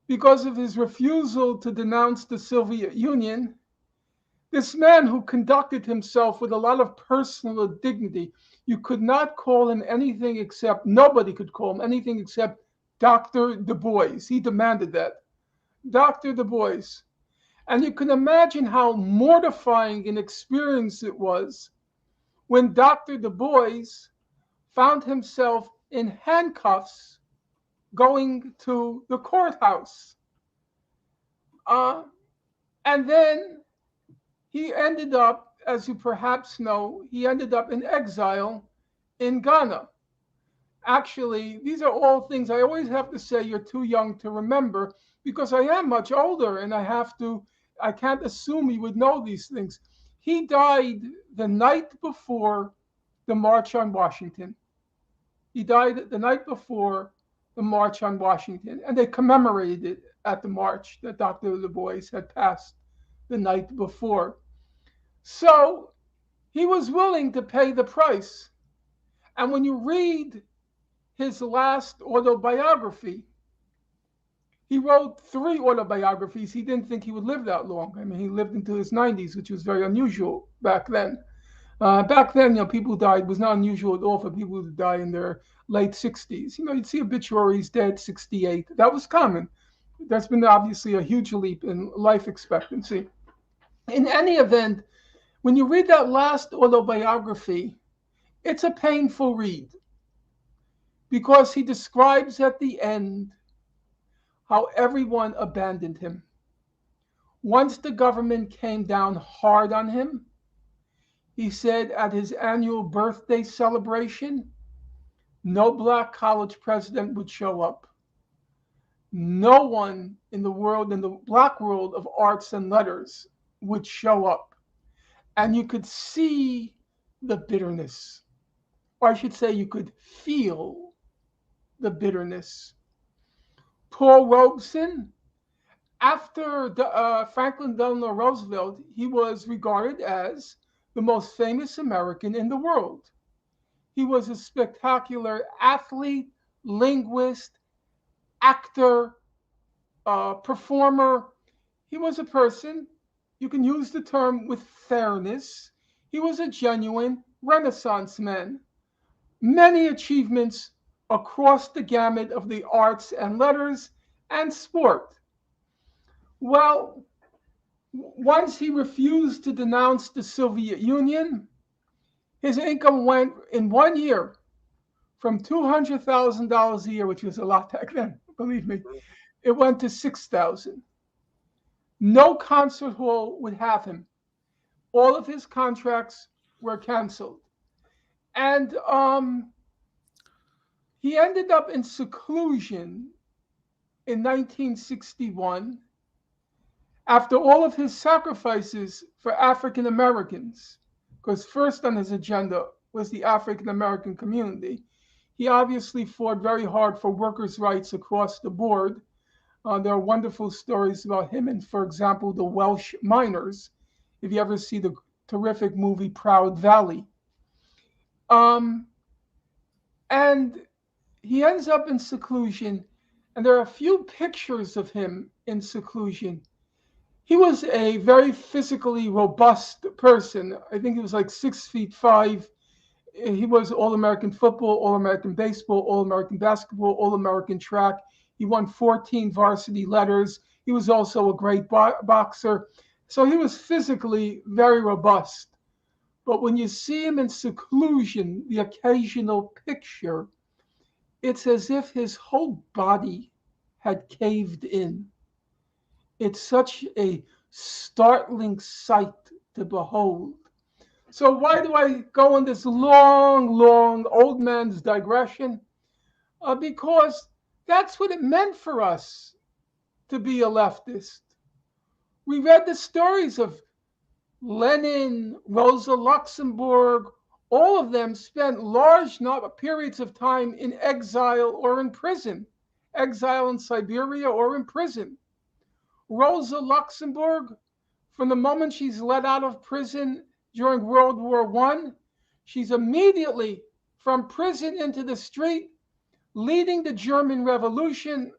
because of his refusal to denounce the Soviet Union, this man who conducted himself with a lot of personal dignity, you could not call him anything except, nobody could call him anything except Dr. Du Bois. He demanded that. Dr. Du Bois. And you can imagine how mortifying an experience it was when Dr. Du Bois found himself in handcuffs going to the courthouse. And then he ended up, as you perhaps know, he ended up in exile in Ghana. Actually, these are all things I always have to say you're too young to remember, because I am much older and I can't assume you would know these things. He died the night before the March on Washington. He died the night before the March on Washington, and they commemorated it at the march that Dr. Du Bois had passed the night before. So he was willing to pay the price. And when you read his last autobiography, he wrote 3 autobiographies. He didn't think he would live that long. I mean, he lived into his 90s, which was very unusual back then. Back then, people who died was not unusual at all for people to die in their late 60s. You'd see obituaries, dead 68. That was common. That's been obviously a huge leap in life expectancy. In any event, when you read that last autobiography, it's a painful read, because he describes at the end how everyone abandoned him. Once the government came down hard on him, he said at his annual birthday celebration, no Black college president would show up. No one in the world, in the Black world of arts and letters, would show up. And you could see the bitterness, or I should say you could feel the bitterness. Paul Robeson, after Franklin Delano Roosevelt, he was regarded as the most famous American in the world. He was a spectacular athlete, linguist, actor, performer. He was a person, you can use the term with fairness, he was a genuine Renaissance man. many achievements across the gamut of the arts and letters and sport. Well, once he refused to denounce the Soviet Union, his income went in 1 year from $200,000 a year, which was a lot back then, believe me, it went to $6,000. No concert hall would have him. All of his contracts were canceled. And he ended up in seclusion in 1961 after all of his sacrifices for African Americans, because first on his agenda was the African American community. He obviously fought very hard for workers' rights across the board. There are wonderful stories about him and, for example, the Welsh miners, if you ever see the terrific movie Proud Valley. And he ends up in seclusion, and there are a few pictures of him in seclusion. He was a very physically robust person. I think he was like 6'5". He was All-American football, All-American baseball, All-American basketball, All-American track. He won 14 varsity letters. He was also a great boxer. So he was physically very robust. But when you see him in seclusion, the occasional picture, it's as if his whole body had caved in. It's such a startling sight to behold. So why do I go on this long old man's digression? Because that's what it meant for us to be a leftist. We read the stories of Lenin, Rosa Luxemburg. All of them spent large periods of time in exile or in prison, exile in Siberia or in prison. Rosa Luxemburg, from the moment she's let out of prison during World War I, she's immediately from prison into the street, leading the German Revolution,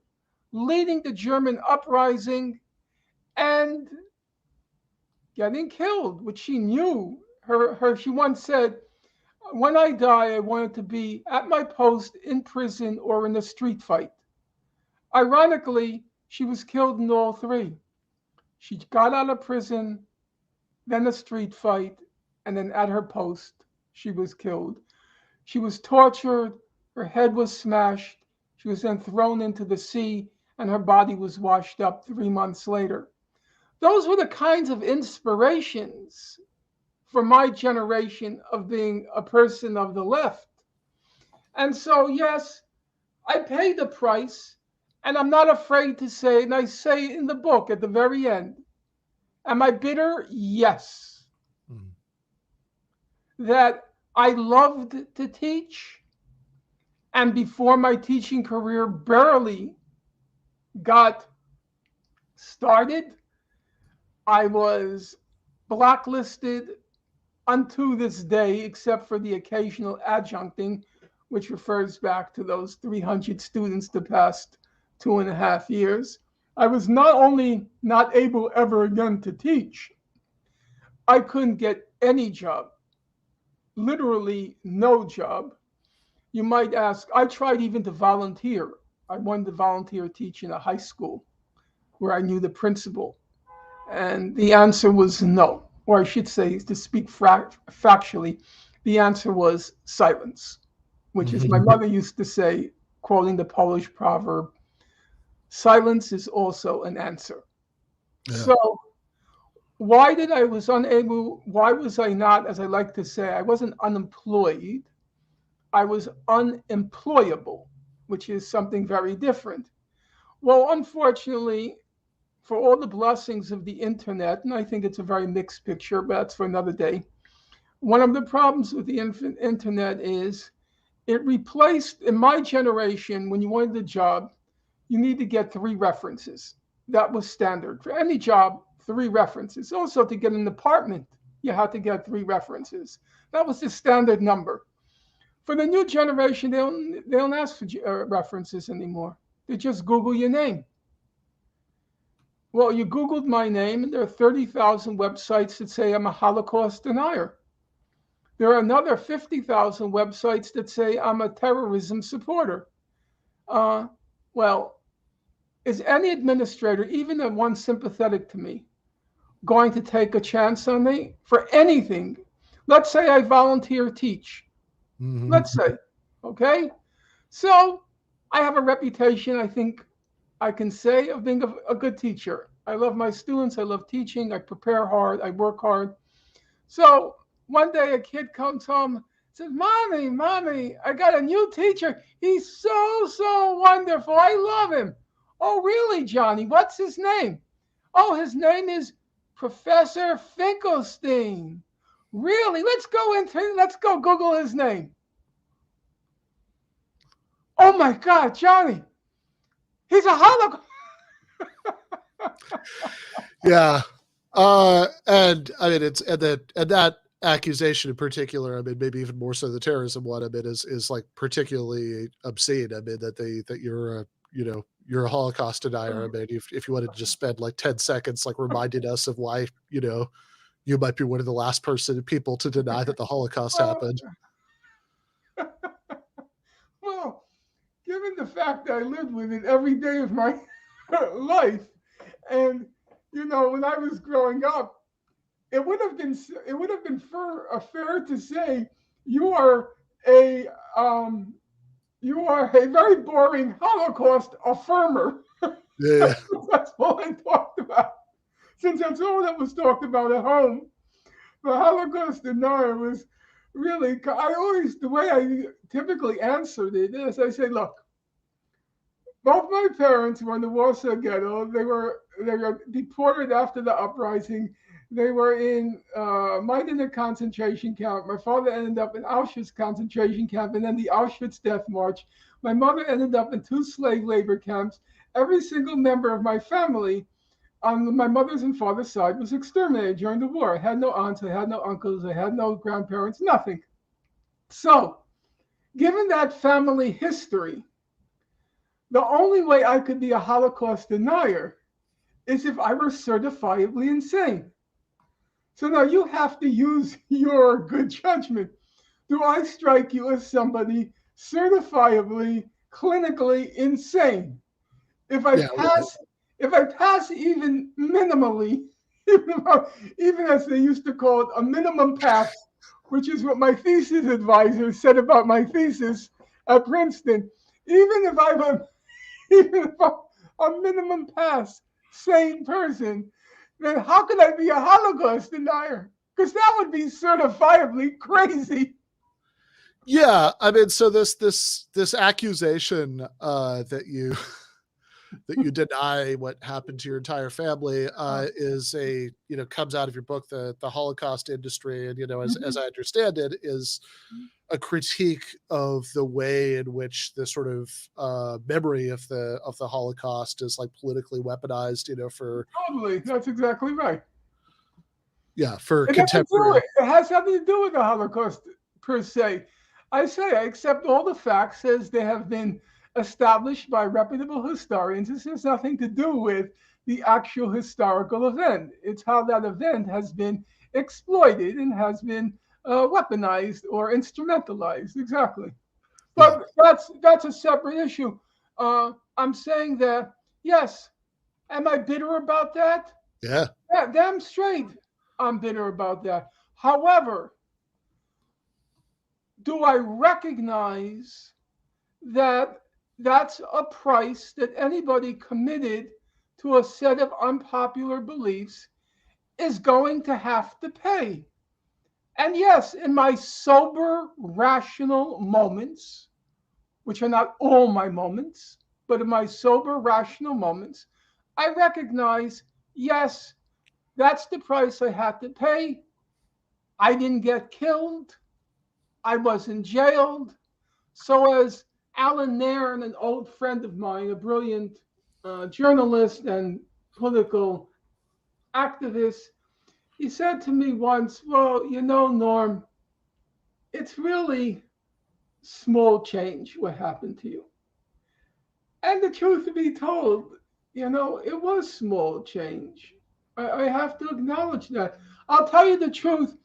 leading the German uprising, and getting killed, which she knew. She once said, "When I die, I wanted to be at my post in prison or in a street fight." Ironically, she was killed in all three. She got out of prison, then a street fight, and then at her post, she was killed. She was tortured, her head was smashed, she was then thrown into the sea, and her body was washed up 3 months later. Those were the kinds of inspirations for my generation of being a person of the left. And so, yes, I paid the price, and I'm not afraid to say, and I say in the book at the very end, am I bitter? Yes. That I loved to teach, and before my teaching career barely got started, I was blacklisted unto this day, except for the occasional adjuncting, which refers back to those 300 students the past 2.5 years. I was not only not able ever again to teach, I couldn't get any job, literally no job. You might ask, I tried even to volunteer. I wanted to volunteer teach in a high school where I knew the principal. And the answer was no, or I should say, to speak factually, the answer was silence, which is my mother used to say, quoting the Polish proverb, silence is also an answer. Yeah. So why was I not, as I like to say, I wasn't unemployed, I was unemployable, which is something very different. Well, unfortunately, for all the blessings of the internet, and I think it's a very mixed picture, but that's for another day. One of the problems with the internet is it replaced, in my generation, when you wanted a job, you need to get 3 references. That was standard. For any job, 3 references. Also, to get an apartment, you had to get 3 references. That was the standard number. For the new generation, they don't ask for references anymore. They just Google your name. Well, you Googled my name, and there are 30,000 websites that say I'm a Holocaust denier. There are another 50,000 websites that say I'm a terrorism supporter. Well, is any administrator, even the one sympathetic to me, going to take a chance on me for anything? Let's say I volunteer teach. Mhm. Let's say, okay? So I have a reputation, I think I can say, of being a good teacher. I love my students. I love teaching. I prepare hard. I work hard. So one day a kid comes home, says, Mommy, I got a new teacher. He's so wonderful. I love him. Oh, really, Johnny? What's his name? Oh, his name is Professor Finkelstein. Really? Let's go Google his name. Oh my God, Johnny. He's a Holocaust. Yeah. And I mean, it's, and that accusation in particular, I mean, maybe even more so the terrorism one, I mean, is like particularly obscene. I mean, that you're a Holocaust denier. I mean, if you wanted to just spend like 10 seconds, like reminding us of why, you might be one of the last people to deny that the Holocaust happened. Well, given the fact that I lived with it every day of my life, and when I was growing up, it would have been fair to say you are a very boring Holocaust affirmer. Yeah. That's all I talked about. Since that's all that was talked about at home, the Holocaust denier was really. The way I typically answered it is, I say, look, both my parents were in the Warsaw Ghetto. They were deported after the uprising. They were in Majdanek concentration camp. My father ended up in Auschwitz concentration camp and then the Auschwitz death march. My mother ended up in 2 slave labor camps. Every single member of my family on my mother's and father's side was exterminated during the war. I had no aunts, I had no uncles, I had no grandparents, nothing. So, given that family history, the only way I could be a Holocaust denier is if I were certifiably insane. So now you have to use your good judgment. Do I strike you as somebody certifiably, clinically insane? If I pass even minimally, even as they used to call it, a minimum pass, which is what my thesis advisor said about my thesis at Princeton, even if I'm a minimum pass sane person, then how could I be a Holocaust denier? Because that would be certifiably crazy. Yeah, I mean, so this accusation that you deny what happened to your entire family is comes out of your book, the Holocaust Industry, and as I understand it, is a critique of the way in which the sort of memory of the Holocaust is like politically weaponized, for Totally, that's exactly right. Yeah, for It contemporary. It has nothing to do with the Holocaust per se. I accept all the facts as they have been established by reputable historians. This has nothing to do with the actual historical event. It's how that event has been exploited and has been weaponized or instrumentalized. Exactly. But that's a separate issue. I'm saying that, yes, am I bitter about that? Yeah. Yeah, damn straight I'm bitter about that. However, do I recognize that that's a price that anybody committed to a set of unpopular beliefs is going to have to pay? And yes, in my sober, rational moments, which are not all my moments, but in my sober, rational moments, I recognize, yes, that's the price I had to pay. I didn't get killed. I wasn't jailed. So, as Alan Nairn, an old friend of mine, a brilliant journalist and political activist, he said to me once, well, Norm, it's really small change what happened to you. And the truth to be told, it was small change. I have to acknowledge that. I'll tell you the truth.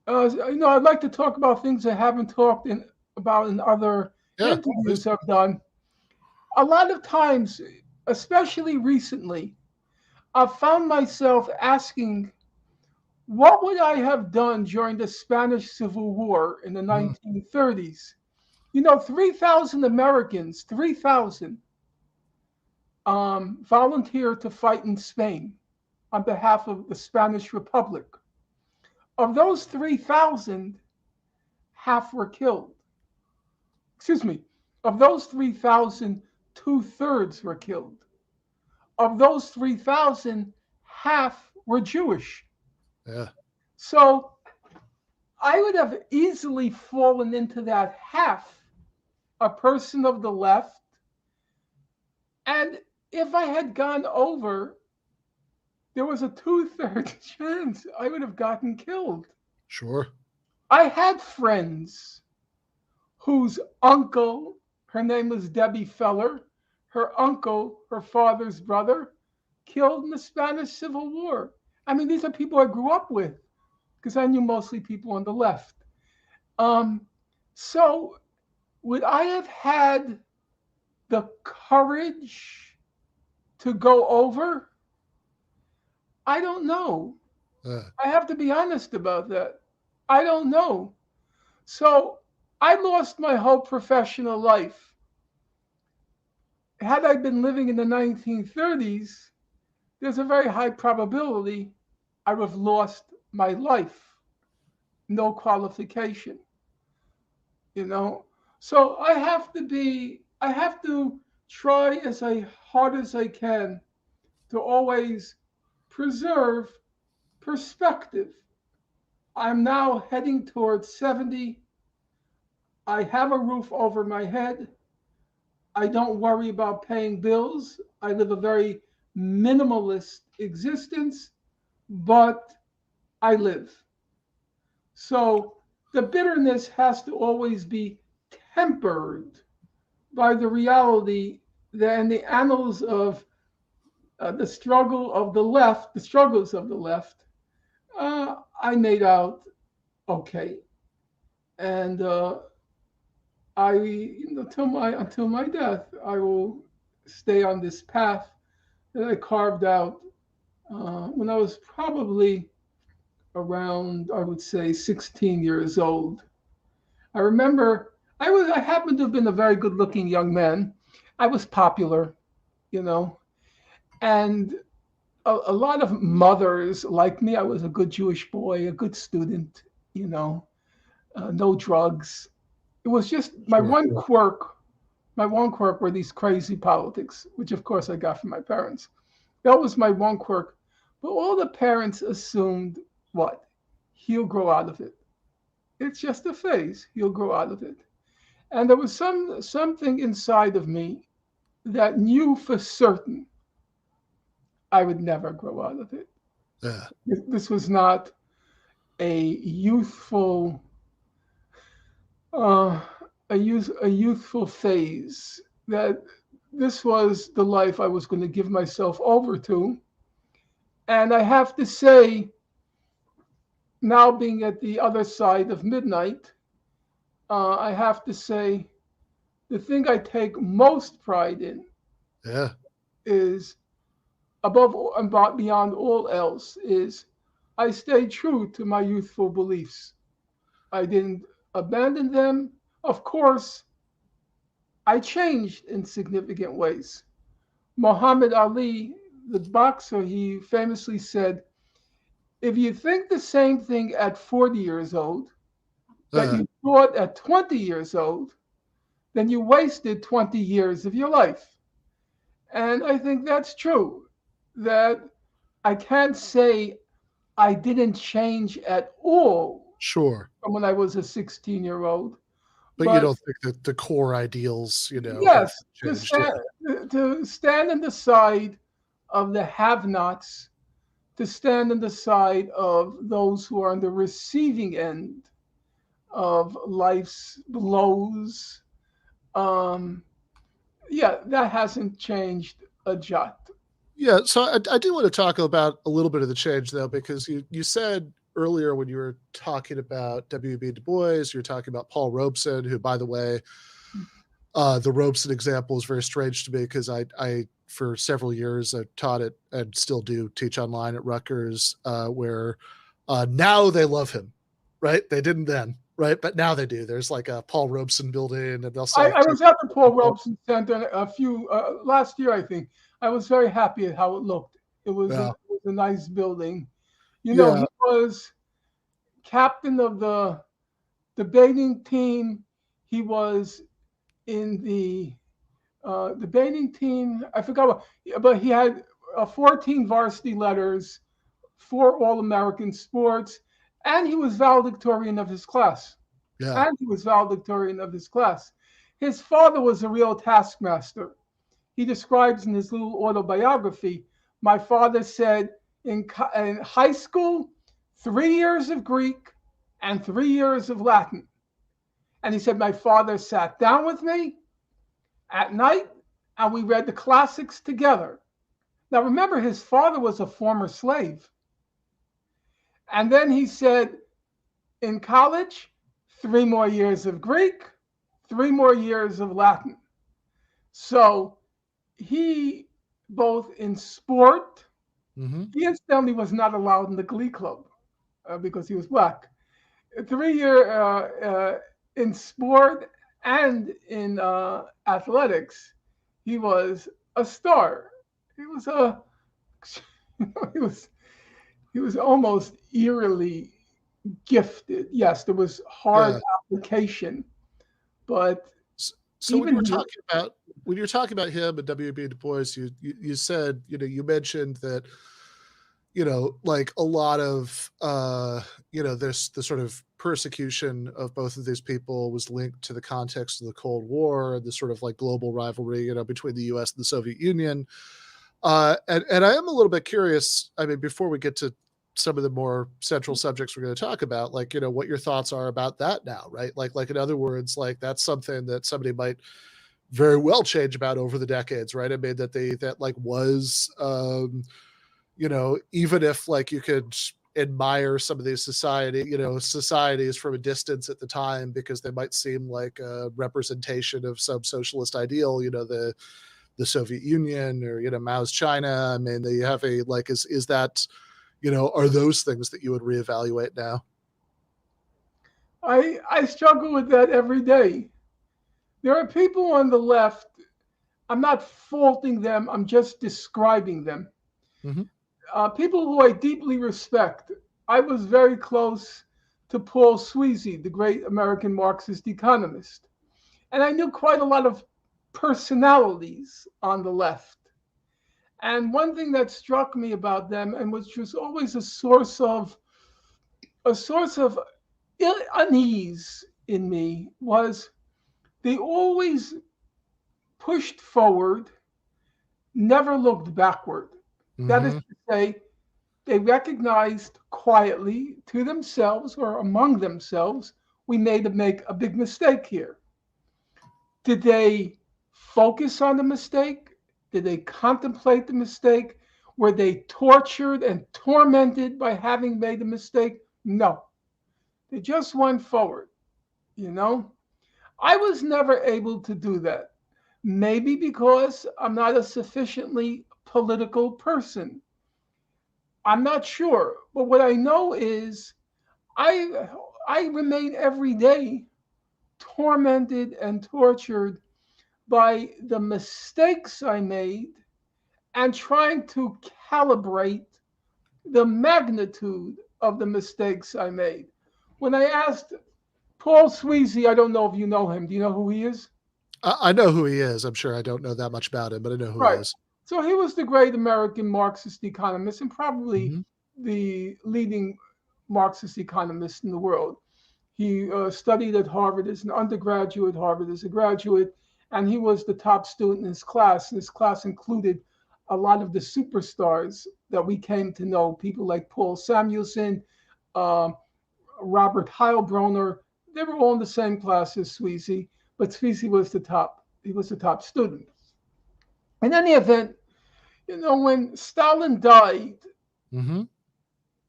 I'd like to talk about things I haven't talked about in other Yeah, interviews I've done. A lot of times, especially recently, I've found myself asking, what would I have done during the Spanish Civil War in the 1930s? 3,000 Americans, 3,000 volunteered to fight in Spain on behalf of the Spanish Republic. Of those 3,000, half were killed. Excuse me. Of those 3,000, 2/3 were killed. Of those 3,000, half were Jewish. yeah, So I would have easily fallen into that half, a person of the left. And if I had gone over, there was a 2/3 chance I would have gotten killed. sure. I had friends whose uncle, her name was Debbie Feller, her uncle, her father's brother, killed in the Spanish Civil War. I mean, these are people I grew up with because I knew mostly people on the left. So would I have had the courage to go over? I don't know. I have to be honest about that. I don't know. So I lost my whole professional life. Had I been living in the 1930s, there's a very high probability I would have lost my life. No qualification. So I have to try as hard as I can to always preserve perspective. I'm now heading towards 70. I have a roof over my head. I don't worry about paying bills. I live a very minimalist existence, but I live. So the bitterness has to always be tempered by the reality that in the annals of the struggles of the left, I made out okay. And until my death, I will stay on this path that I carved out when I was probably around, I would say, 16 years old. I remember I happened to have been a very good-looking young man. I was popular, and a lot of mothers liked me. I was a good Jewish boy, a good student, no drugs. It was just my one quirk. My one quirk were these crazy politics, which of course I got from my parents. That was my one quirk. But all the parents assumed what? He'll grow out of it. It's just a phase. He'll grow out of it. And there was something inside of me that knew for certain I would never grow out of it. Yeah. This was not a youthful phase. That this was the life I was going to give myself over to. And I have to say, now being at the other side of midnight, I have to say the thing I take most pride in is above and beyond all else is I stayed true to my youthful beliefs. I didn't abandon them. Of course, I changed in significant ways. Muhammad Ali, the boxer, he famously said, if you think the same thing at 40 years old that you thought at 20 years old, then you wasted 20 years of your life. And I think that's true, that I can't say I didn't change at all Sure. from when I was a 16-year-old. But you don't think that the core ideals, Yes, changed, to stand on the side of the have-nots, to stand on the side of those who are on the receiving end of life's blows. That hasn't changed a jot. Yeah, so I do want to talk about a little bit of the change, though, because you said earlier when you were talking about W.B. Du Bois, you were talking about Paul Robeson, who, by the way, the Robeson example is very strange to me because I for several years I taught it and still do teach online at Rutgers, where now they love him, right? They didn't then, right? But now they do. There's like a Paul Robeson building, and they'll say, I was at the Paul Robeson Center a few last year, I think. I was very happy at how it looked. It was a nice building. You know, he was captain of the debating team. He was in the debating team. I forgot what, but he had 14 varsity letters, 4 All-American sports, and he was valedictorian of his class. Yeah. And he was valedictorian of his class. His father was a real taskmaster. He describes in his little autobiography, my father said in high school, 3 years of Greek and 3 years of Latin. And he said, my father sat down with me at night and we read the classics together. Now, remember, his father was a former slave. And then he said, in college, 3 more years of Greek, 3 more years of Latin. So he, both in sport, he incidentally was not allowed in the Glee Club because he was black. 3 year in sport and in athletics, he was a star. He was he was almost eerily gifted. Yes, there was hard application, but so when you're talking about him and W.B. Du Bois, you said, you mentioned that, like a lot of this the sort of persecution of both of these people was linked to the context of the Cold War and the sort of like global rivalry, between the U.S. and the Soviet Union. And I am a little bit curious. I mean, before we get to some of the more central subjects we're going to talk about, like, what your thoughts are about that now, right? Like in other words, like that's something that somebody might very well change about over the decades, right? I mean, that like was, even if like you could admire some of these societies from a distance at the time, because they might seem like a representation of some socialist ideal, the Soviet Union or, Mao's China. I mean, they have a, like, is that, are those things that you would reevaluate now? I struggle with that every day. There are people on the left, I'm not faulting them, I'm just describing them. People who I deeply respect. I was very close to Paul Sweezy, the great American Marxist economist. And I knew quite a lot of personalities on the left. And one thing that struck me about them, and which was always a source of unease in me, was they always pushed forward, never looked backward. That is to say, they recognized quietly to themselves or among themselves, we made make a big mistake here. Did they focus on the mistake? Did they contemplate the mistake? Were they tortured and tormented by having made a mistake? No. They just went forward, I was never able to do that. Maybe because I'm not a sufficiently political person. I'm not sure. But what I know is I remain every day tormented and tortured by the mistakes I made and trying to calibrate the magnitude of the mistakes I made. When I asked Paul Sweezy, I don't know if you know him. Do you know who he is? I know who he is. I'm sure I don't know that much about him, but I know who he is. So he was the great American Marxist economist and probably the leading Marxist economist in the world. He studied at Harvard as an undergraduate, Harvard as a graduate, and he was the top student in his class. And his class included a lot of the superstars that we came to know, people like Paul Samuelson, Robert Heilbronner. They were all in the same class as Sweezy, but Sweezy was the top. He was the top student. In any event, when Stalin died,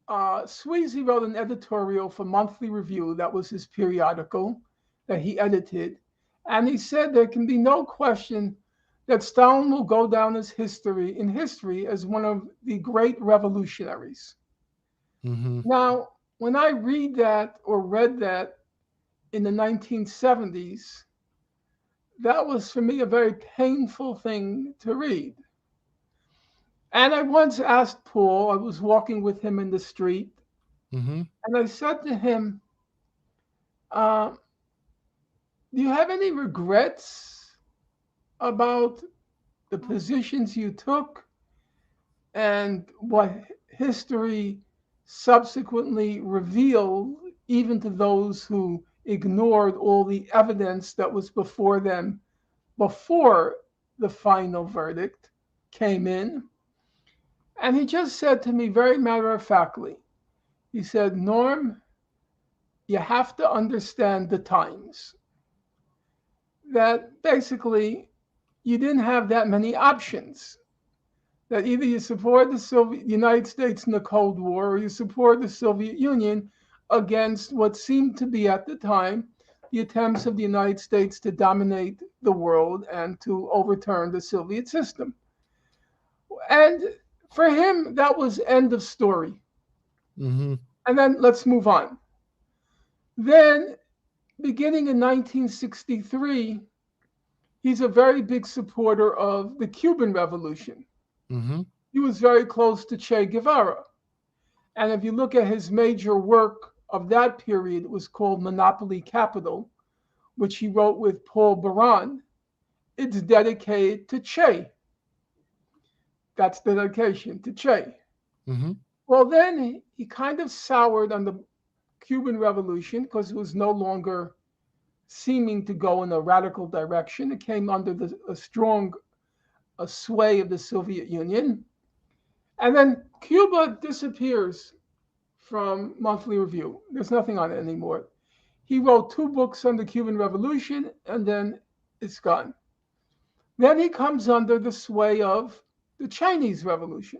Sweezy wrote an editorial for Monthly Review, that was his periodical that he edited, and he said there can be no question that Stalin will go down in history as one of the great revolutionaries. Mm-hmm. Now, when I read that or read that in the 1970s, that was for me a very painful thing to read. And I once asked Paul, I was walking with him in the street, Mm-hmm. and I said to him, do you have any regrets about the positions you took and what history subsequently revealed, even to those who ignored all the evidence that was before them before the final verdict came in? And he just said to me very matter-of-factly, he said, Norm, you have to understand the times. That basically you didn't have that many options. That either you support the United States in the Cold War or you support the Soviet Union against what seemed to be at the time the attempts of the United States to dominate the world and to overturn the Soviet system. And for him, that was end of story. Mm-hmm. And then let's move on. Then, beginning in 1963, he's a very big supporter of the Cuban Revolution. Mm-hmm. He was very close to Che Guevara. And if you look at his major work of that period, it was called Monopoly Capital, which he wrote with Paul Baran. It's dedicated to Che. That's the dedication to Che. Mm-hmm. Well, then he kind of soured on the Cuban Revolution because it was no longer seeming to go in a radical direction. It came under a strong sway of the Soviet Union. And then Cuba disappears from Monthly Review. There's nothing on it anymore. He wrote 2 books on the Cuban Revolution, and then it's gone. Then he comes under the sway of the Chinese Revolution.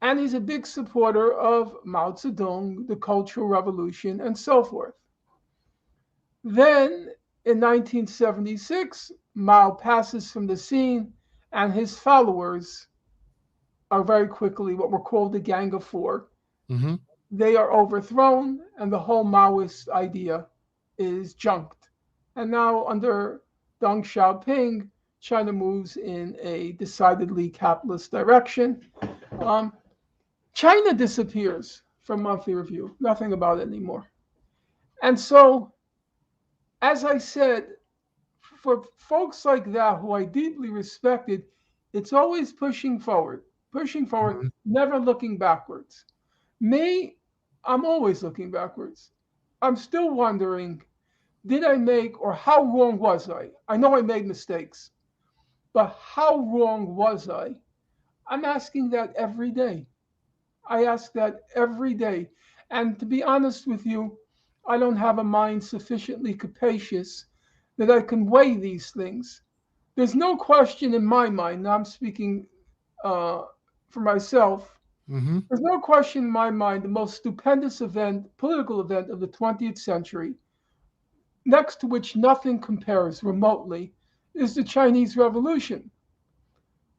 And he's a big supporter of Mao Zedong, the Cultural Revolution, and so forth. Then in 1976, Mao passes from the scene, and his followers are very quickly what were called the Gang of Four. Mm-hmm. They are overthrown, and the whole Maoist idea is junked. And now, under Deng Xiaoping, China moves in a decidedly capitalist direction. China disappears from Monthly Review. Nothing about it anymore. And so, as I said, for folks like that who I deeply respected, it's always pushing forward, Mm-hmm. never looking backwards. Me, I'm always looking backwards. I'm still wondering, did I make, or how wrong was I? I know I made mistakes, but how wrong was I? I'm asking that every day. I ask that every day. And to be honest with you, I don't have a mind sufficiently capacious that I can weigh these things. There's no question in my mind, now I'm speaking for myself, Mm-hmm. there's no question in my mind the most stupendous event, political event of the 20th century, next to which nothing compares remotely, is the Chinese Revolution.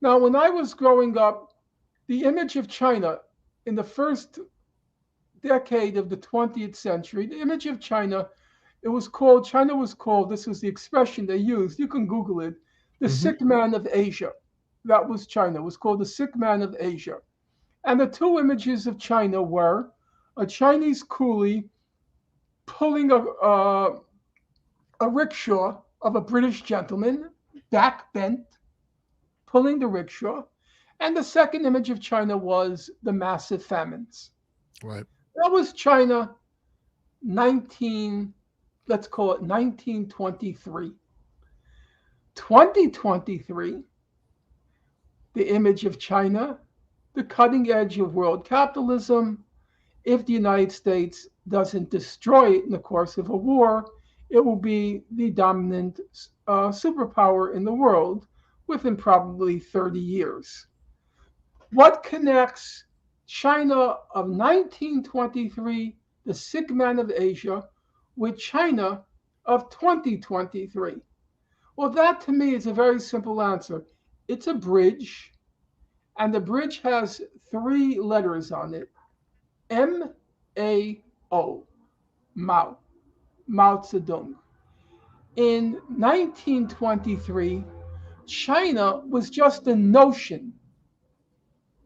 Now, when I was growing up, the image of China in the first decade of the 20th century, the image of China, China was called, this was the expression they used, you can Google it, the sick man of Asia. That was China. It was called the sick man of Asia. And the 2 images of China were a Chinese coolie pulling a rickshaw of a British gentleman, back bent, pulling the rickshaw. And the second image of China was the massive famines. Right. That was China let's call it 1923. 2023, the image of China, the cutting edge of world capitalism. If the United States doesn't destroy it in the course of a war, it will be the dominant superpower in the world within probably 30 years. What connects China of 1923, the sick man of Asia, with China of 2023? Well, that to me is a very simple answer. It's a bridge, and the bridge has 3 letters on it. M-A-O, Mao, Mao Zedong. In 1923, China was just a notion.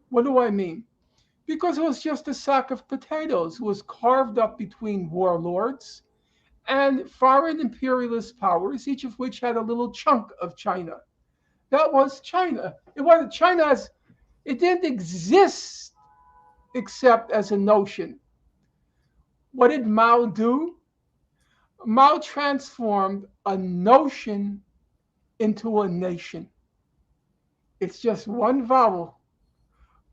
What do I mean? Because it was just a sack of potatoes. It was carved up between warlords and foreign imperialist powers, each of which had a little chunk of China. That was China. It wasn't China as it didn't exist except as a notion. What did Mao do? Mao transformed a notion into a nation. It's just one vowel,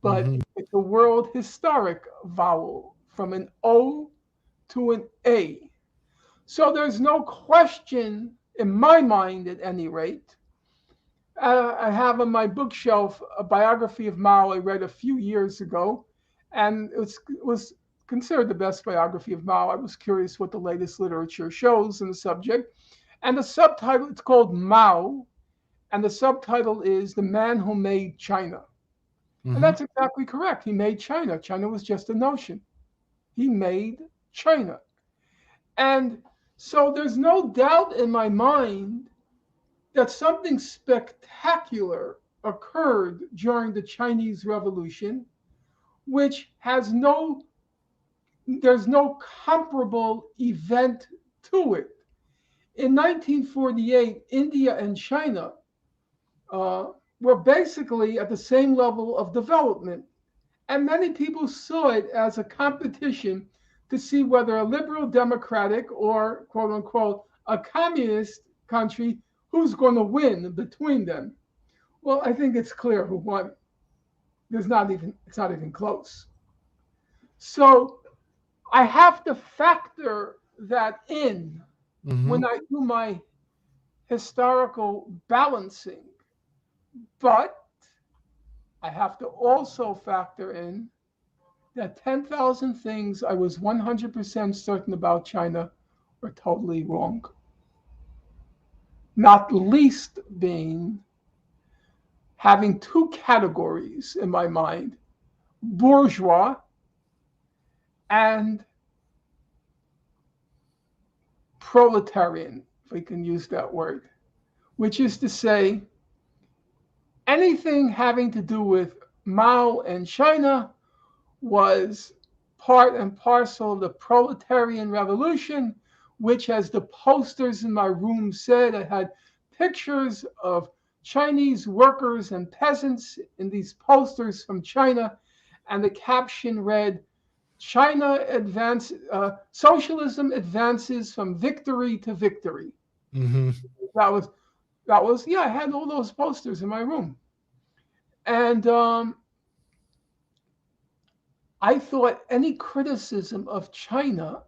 but it's a world historic vowel from an O to an A. So there's no question, in my mind at any rate. I have on my bookshelf a biography of Mao I read a few years ago, and it was considered the best biography of Mao. I was curious what the latest literature shows in the subject. And the subtitle, it's called Mao, and the subtitle is The Man Who Made China. And that's exactly correct. He made China. China was just a notion. He made China. And so there's no doubt in my mind that something spectacular occurred during the Chinese Revolution, which has there's no comparable event to it. In 1948, India and China were basically at the same level of development. And many people saw it as a competition to see whether a liberal democratic or, quote unquote, a communist country, who's going to win between them. Well, I think it's clear who won. It's not even close. So I have to factor that in when I do my historical balancing. But I have to also factor in that 10,000 things I was 100% certain about China were totally wrong. Not least being having 2 categories in my mind, bourgeois and proletarian, if we can use that word, which is to say, anything having to do with Mao and China was part and parcel of the proletarian revolution, which, as the posters in my room said, I had pictures of Chinese workers and peasants in these posters from China, and the caption read, socialism advances from victory to victory. That was, I had all those posters in my room. And I thought any criticism of China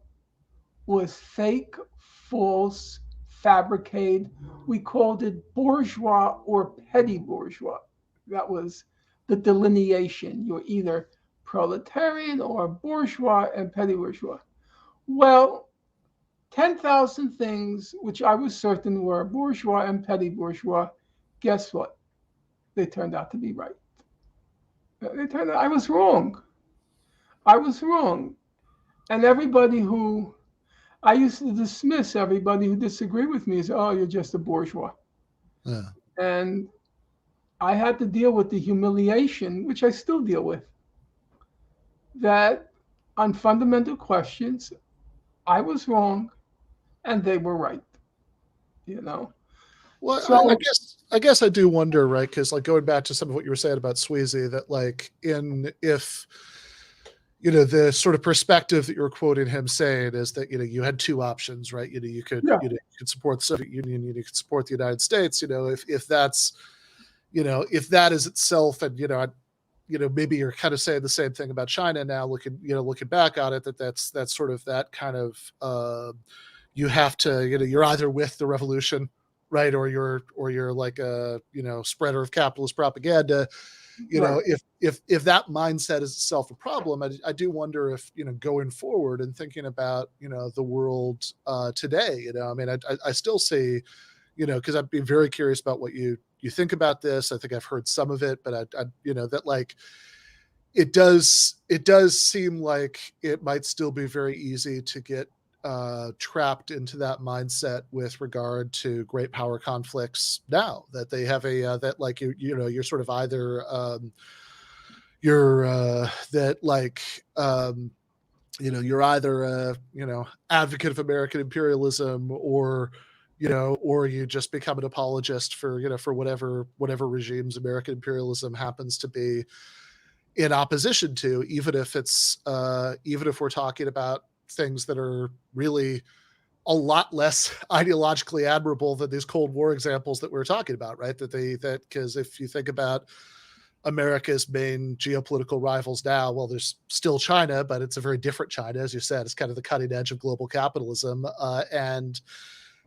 was fake, false, fabricated. We called it bourgeois or petty bourgeois. That was the delineation. You're either proletarian or bourgeois and petty bourgeois. Well, 10,000 things which I was certain were bourgeois and petty bourgeois, guess what? They turned out to be right. I was wrong. And I used to dismiss everybody who disagreed with me as, oh, you're just a bourgeois. Yeah. And I had to deal with the humiliation, which I still deal with, that on fundamental questions, I was wrong and they were right, Well, so, I guess I do wonder, right? Because like going back to some of what you were saying about Sweezy, that like if the sort of perspective that you're quoting him saying is that you had 2 options, right? You could support the Soviet Union, you could support the United States. If that's if that is itself, and maybe you're kind of saying the same thing about China now, looking back on it, that's sort of that kind of you have to you're either with the revolution, right, or you're like a spreader of capitalist propaganda. you know, Right. if that mindset is itself a problem, I do wonder if, you know, going forward and thinking about, you know, the world today, you know, I mean, I still see, you know, because I'd be very curious about what you think about this. I think I've heard some of it, but I you know, that like it does seem like it might still be very easy to get trapped into that mindset with regard to great power conflicts now, that they have a that like you know, you're sort of either you're that like you know, you're either a, you know, advocate of American imperialism, or, you know, or you just become an apologist for, you know, for whatever regimes American imperialism happens to be in opposition to, even if it's even if we're talking about things that are really a lot less ideologically admirable than these Cold War examples that we're talking about, right? That because if you think about America's main geopolitical rivals now, well, there's still China, but it's a very different China, as you said. It's kind of the cutting edge of global capitalism, and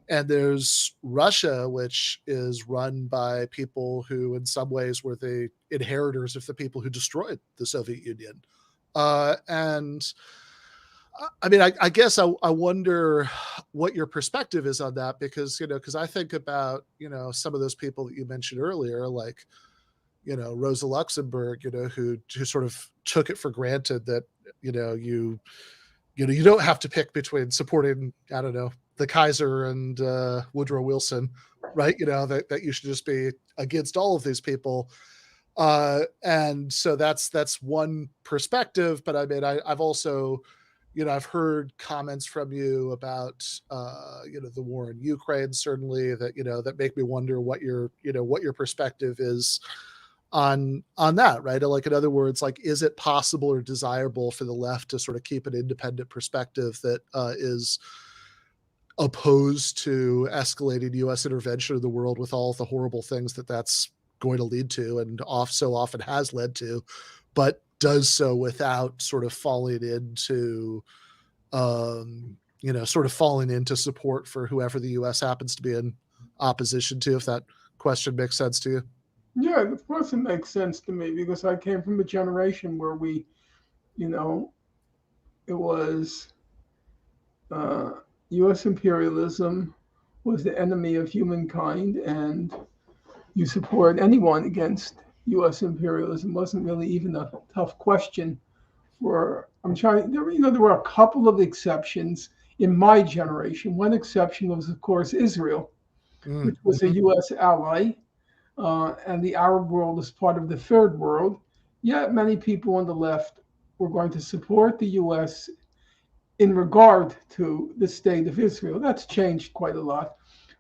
there's Russia, which is run by people who, in some ways, were the inheritors of the people who destroyed the Soviet Union. And I mean, I guess I wonder what your perspective is on that, because, you know, because I think about, you know, some of those people that you mentioned earlier, like, you know, Rosa Luxemburg, you know, who sort of took it for granted that, you know, you don't have to pick between supporting, I don't know, the Kaiser and Woodrow Wilson, right? You know, that you should just be against all of these people. And so that's one perspective. But I mean, I've also, you know, I've heard comments from you about, you know, the war in Ukraine, certainly, that, you know, that make me wonder what your perspective is on that, right? Like, in other words, like, is it possible or desirable for the left to sort of keep an independent perspective that is opposed to escalating U.S. intervention in the world with all the horrible things that that's going to lead to, and so often has led to, but does so without sort of falling into, you know, sort of falling into support for whoever the U.S. happens to be in opposition to, if that question makes sense to you? Yeah, of course it makes sense to me, because I came from a generation where we, you know, it was U.S. imperialism was the enemy of humankind, and you support anyone against U.S. imperialism. Wasn't really even a tough question. There were a couple of exceptions in my generation. One exception was, of course, Israel, which was a U.S. ally, and the Arab world is part of the third world. Yet many people on the left were going to support the U.S. in regard to the state of Israel. That's changed quite a lot,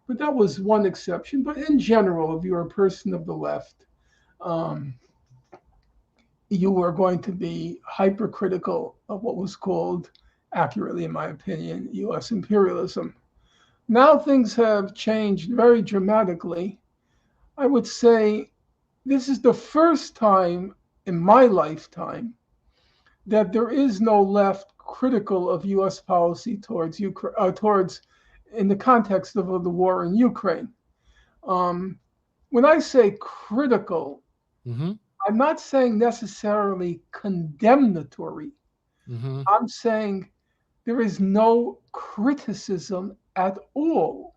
but that was one exception. But in general, if you're a person of the left, you are going to be hypercritical of what was called, accurately in my opinion, U.S. imperialism. Now things have changed very dramatically. I would say this is the first time in my lifetime that there is no left critical of U.S. policy towards Ukraine, in the context of the war in Ukraine. When I say critical, I'm not saying necessarily condemnatory. I'm saying there is no criticism at all.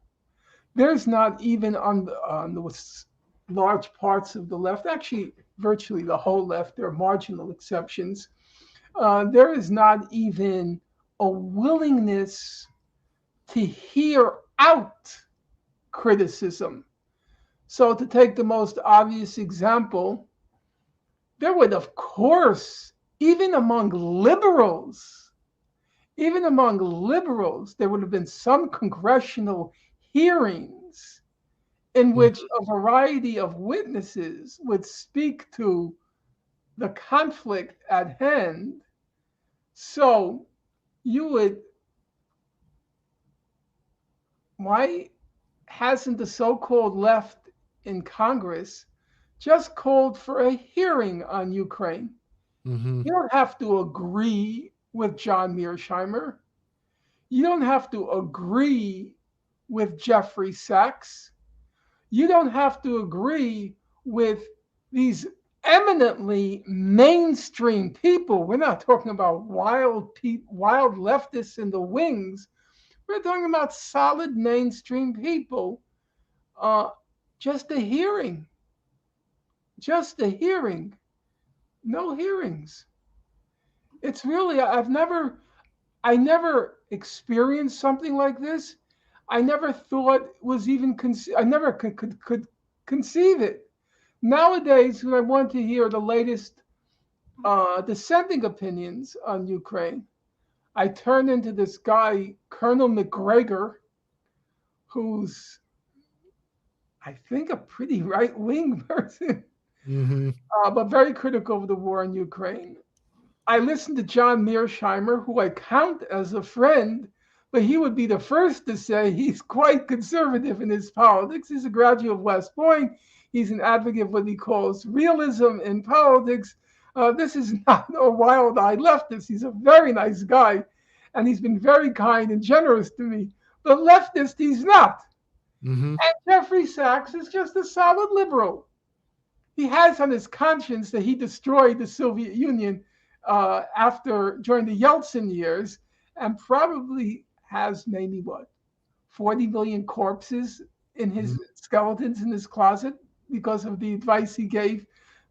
There's not even on the large parts of the left, actually virtually the whole left, there are marginal exceptions. There is not even a willingness to hear out criticism. So to take the most obvious example, there would, of course, even among liberals, there would have been some congressional hearings in which a variety of witnesses would speak to the conflict at hand. So why hasn't the so-called left in Congress just called for a hearing on Ukraine? You don't have to agree with John Mearsheimer. You don't have to agree with Jeffrey Sachs. You don't have to agree with these eminently mainstream people. We're not talking about wild leftists in the wings. We're talking about solid mainstream people. Just a hearing. Just a hearing. No hearings. It's really, I never experienced something like this. I never thought was even, I never could conceive it. Nowadays, when I want to hear the latest dissenting opinions on Ukraine, I turn into this guy, Colonel McGregor, who's, I think, a pretty right-wing person, but very critical of the war in Ukraine. I listened to John Mearsheimer, who I count as a friend, but he would be the first to say he's quite conservative in his politics. He's a graduate of West Point. He's an advocate of what he calls realism in politics. This is not a wild-eyed leftist. He's a very nice guy, and he's been very kind and generous to me. But leftist, he's not. And Jeffrey Sachs is just a solid liberal. He has on his conscience that he destroyed the Soviet Union during the Yeltsin years, and probably has maybe 40 million corpses in his skeletons in his closet because of the advice he gave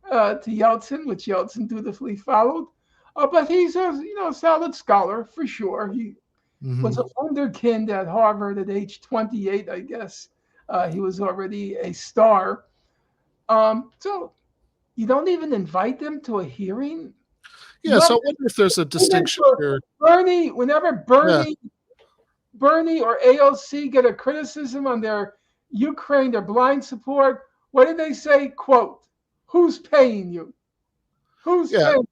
to Yeltsin, which Yeltsin dutifully followed. But he's a solid scholar for sure. He was a wunderkind at Harvard at age 28, I guess. He was already a star. So you don't even invite them to a hearing? Yeah, so I wonder if there's a distinction here. Whenever Bernie or AOC get a criticism on their Ukraine, their blind support, what do they say? Quote, who's paying you? Who's paying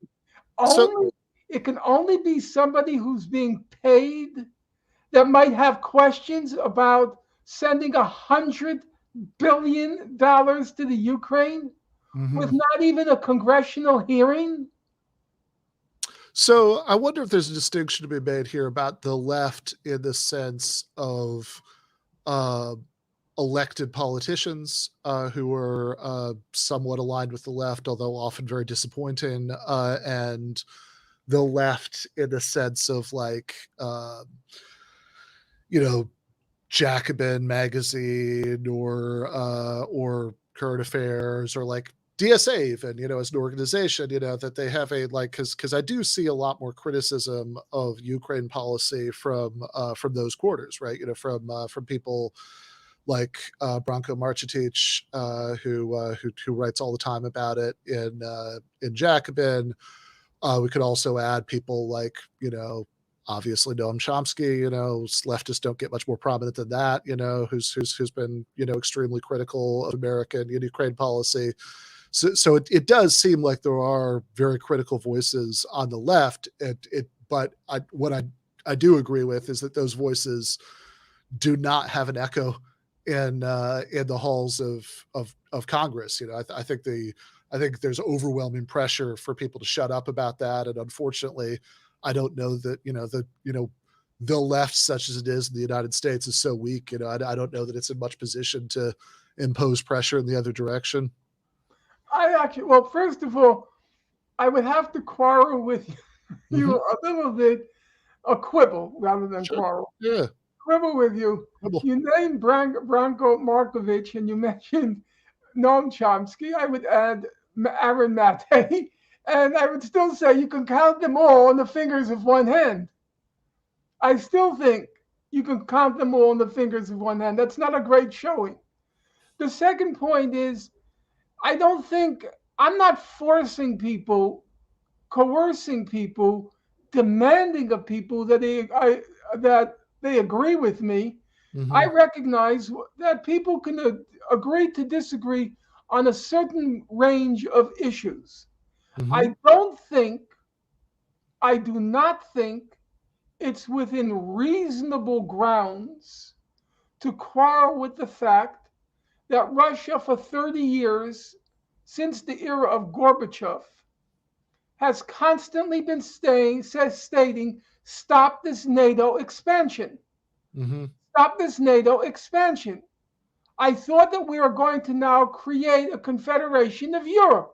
you? It can only be somebody who's being paid that might have questions about sending $100 billion to the Ukraine with not even a congressional hearing. So I wonder if there's a distinction to be made here about the left in the sense of elected politicians who are somewhat aligned with the left, although often very disappointing, and the left in the sense of Jacobin magazine or Current Affairs or DSA even, as an organization, that they have because I do see a lot more criticism of Ukraine policy from those quarters, right? From people like Branko Marcetic, who writes all the time about it in Jacobin. We could also add people like, obviously Noam Chomsky, leftists don't get much more prominent than that, who's been, extremely critical of American and Ukraine policy. So it does seem like there are very critical voices on the left. But what I do agree with is that those voices do not have an echo in the halls of Congress. I think there's overwhelming pressure for people to shut up about that, and unfortunately, I don't know that the left, such as it is in the United States, is so weak. I don't know that it's in much position to impose pressure in the other direction. First of all, I would have to quarrel with you a little bit, a quibble rather than quarrel. Yeah. Quibble with you. Quibble. You named Branko Markovic and you mentioned Noam Chomsky. I would add Aaron Maté, and I would still say you can count them all on the fingers of one hand. I still think you can count them all on the fingers of one hand. That's not a great showing. The second point is, I'm not forcing people, coercing people, demanding of people that they agree with me. I recognize that people can agree to disagree on a certain range of issues. I do not think it's within reasonable grounds to quarrel with the fact that Russia for 30 years, since the era of Gorbachev, has constantly been stating, stop this NATO expansion. Stop this NATO expansion. I thought that we were going to now create a confederation of Europe.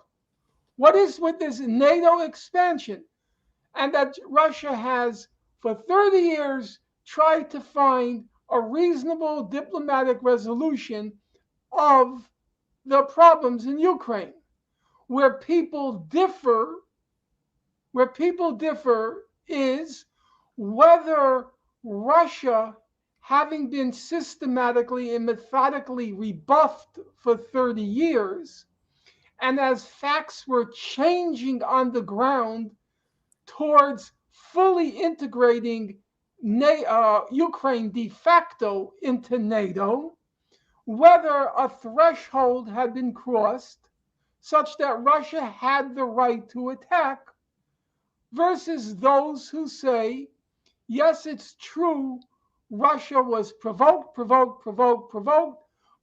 What is with this NATO expansion? And that Russia has, for 30 years, tried to find a reasonable diplomatic resolution of the problems in Ukraine. Where people differ is whether Russia, having been systematically and methodically rebuffed for 30 years, and as facts were changing on the ground towards fully integrating Ukraine de facto into NATO, whether a threshold had been crossed such that Russia had the right to attack, versus those who say, yes, it's true, Russia was provoked,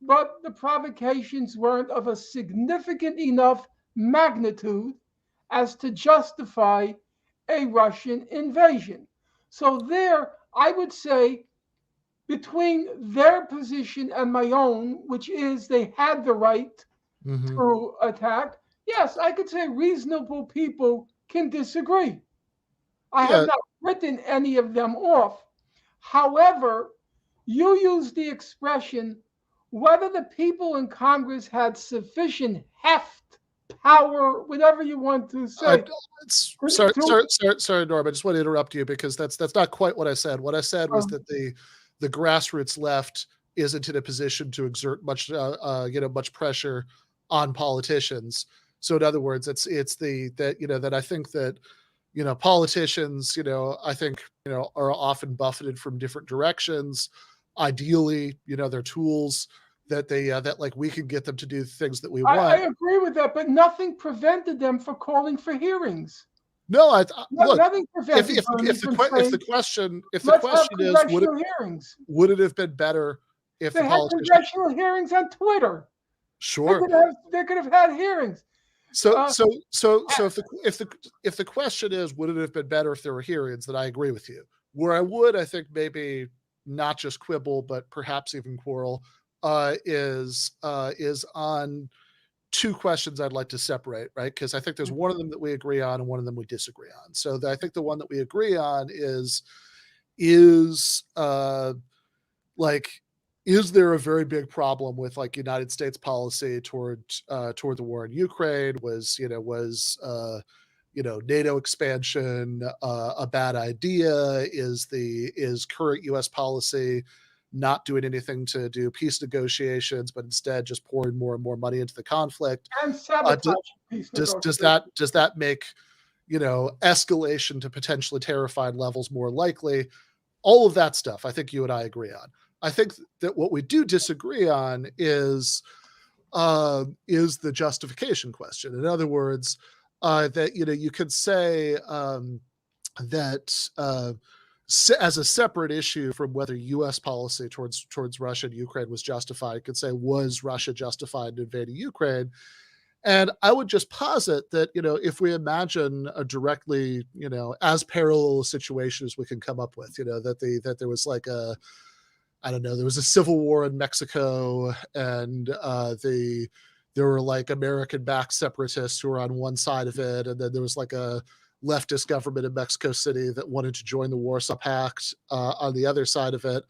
but the provocations weren't of a significant enough magnitude as to justify a Russian invasion. So there, I would say, between their position and my own, which is they had the right to attack, yes, I could say reasonable people can disagree. I have not written any of them off. However, you use the expression whether the people in Congress had sufficient heft, power, whatever you want to say. Sorry, Norm. I just want to interrupt you because that's not quite what I said. What I said was that the grassroots left isn't in a position to exert much pressure on politicians. So in other words, that I think that politicians, I think, are often buffeted from different directions. Ideally, they're tools that that we can get them to do things that we want. I agree with that, but nothing prevented them from calling for hearings. No, nothing prevented if the question is, hearings. Would it have been better if they had congressional hearings on Twitter? Sure, they could have had hearings. So if the question is, would it have been better if there were hearings? Then I agree with you. Where I would, I think, maybe not just quibble, but perhaps even quarrel, is on two questions I'd like to separate, right? Because I think there's one of them that we agree on and one of them we disagree on. So I think the one that we agree on is there a very big problem with United States policy toward the war in Ukraine? Was NATO expansion a bad idea? Is current U.S. policy not doing anything to do peace negotiations, but instead just pouring more and more money into the conflict? And sabotage peace does that make escalation to potentially terrifying levels more likely? All of that stuff, I think you and I agree on. I think that what we do disagree on is the justification question. In other words, that you could say that as a separate issue from whether U.S. policy towards Russia and Ukraine was justified, you could say, was Russia justified in invading Ukraine? And I would just posit that if we imagine a directly as parallel situation as we can come up with, that there was there was a civil war in Mexico, and there were American-backed separatists who were on one side of it, and then there was a leftist government in Mexico City that wanted to join the Warsaw Pact on the other side of it,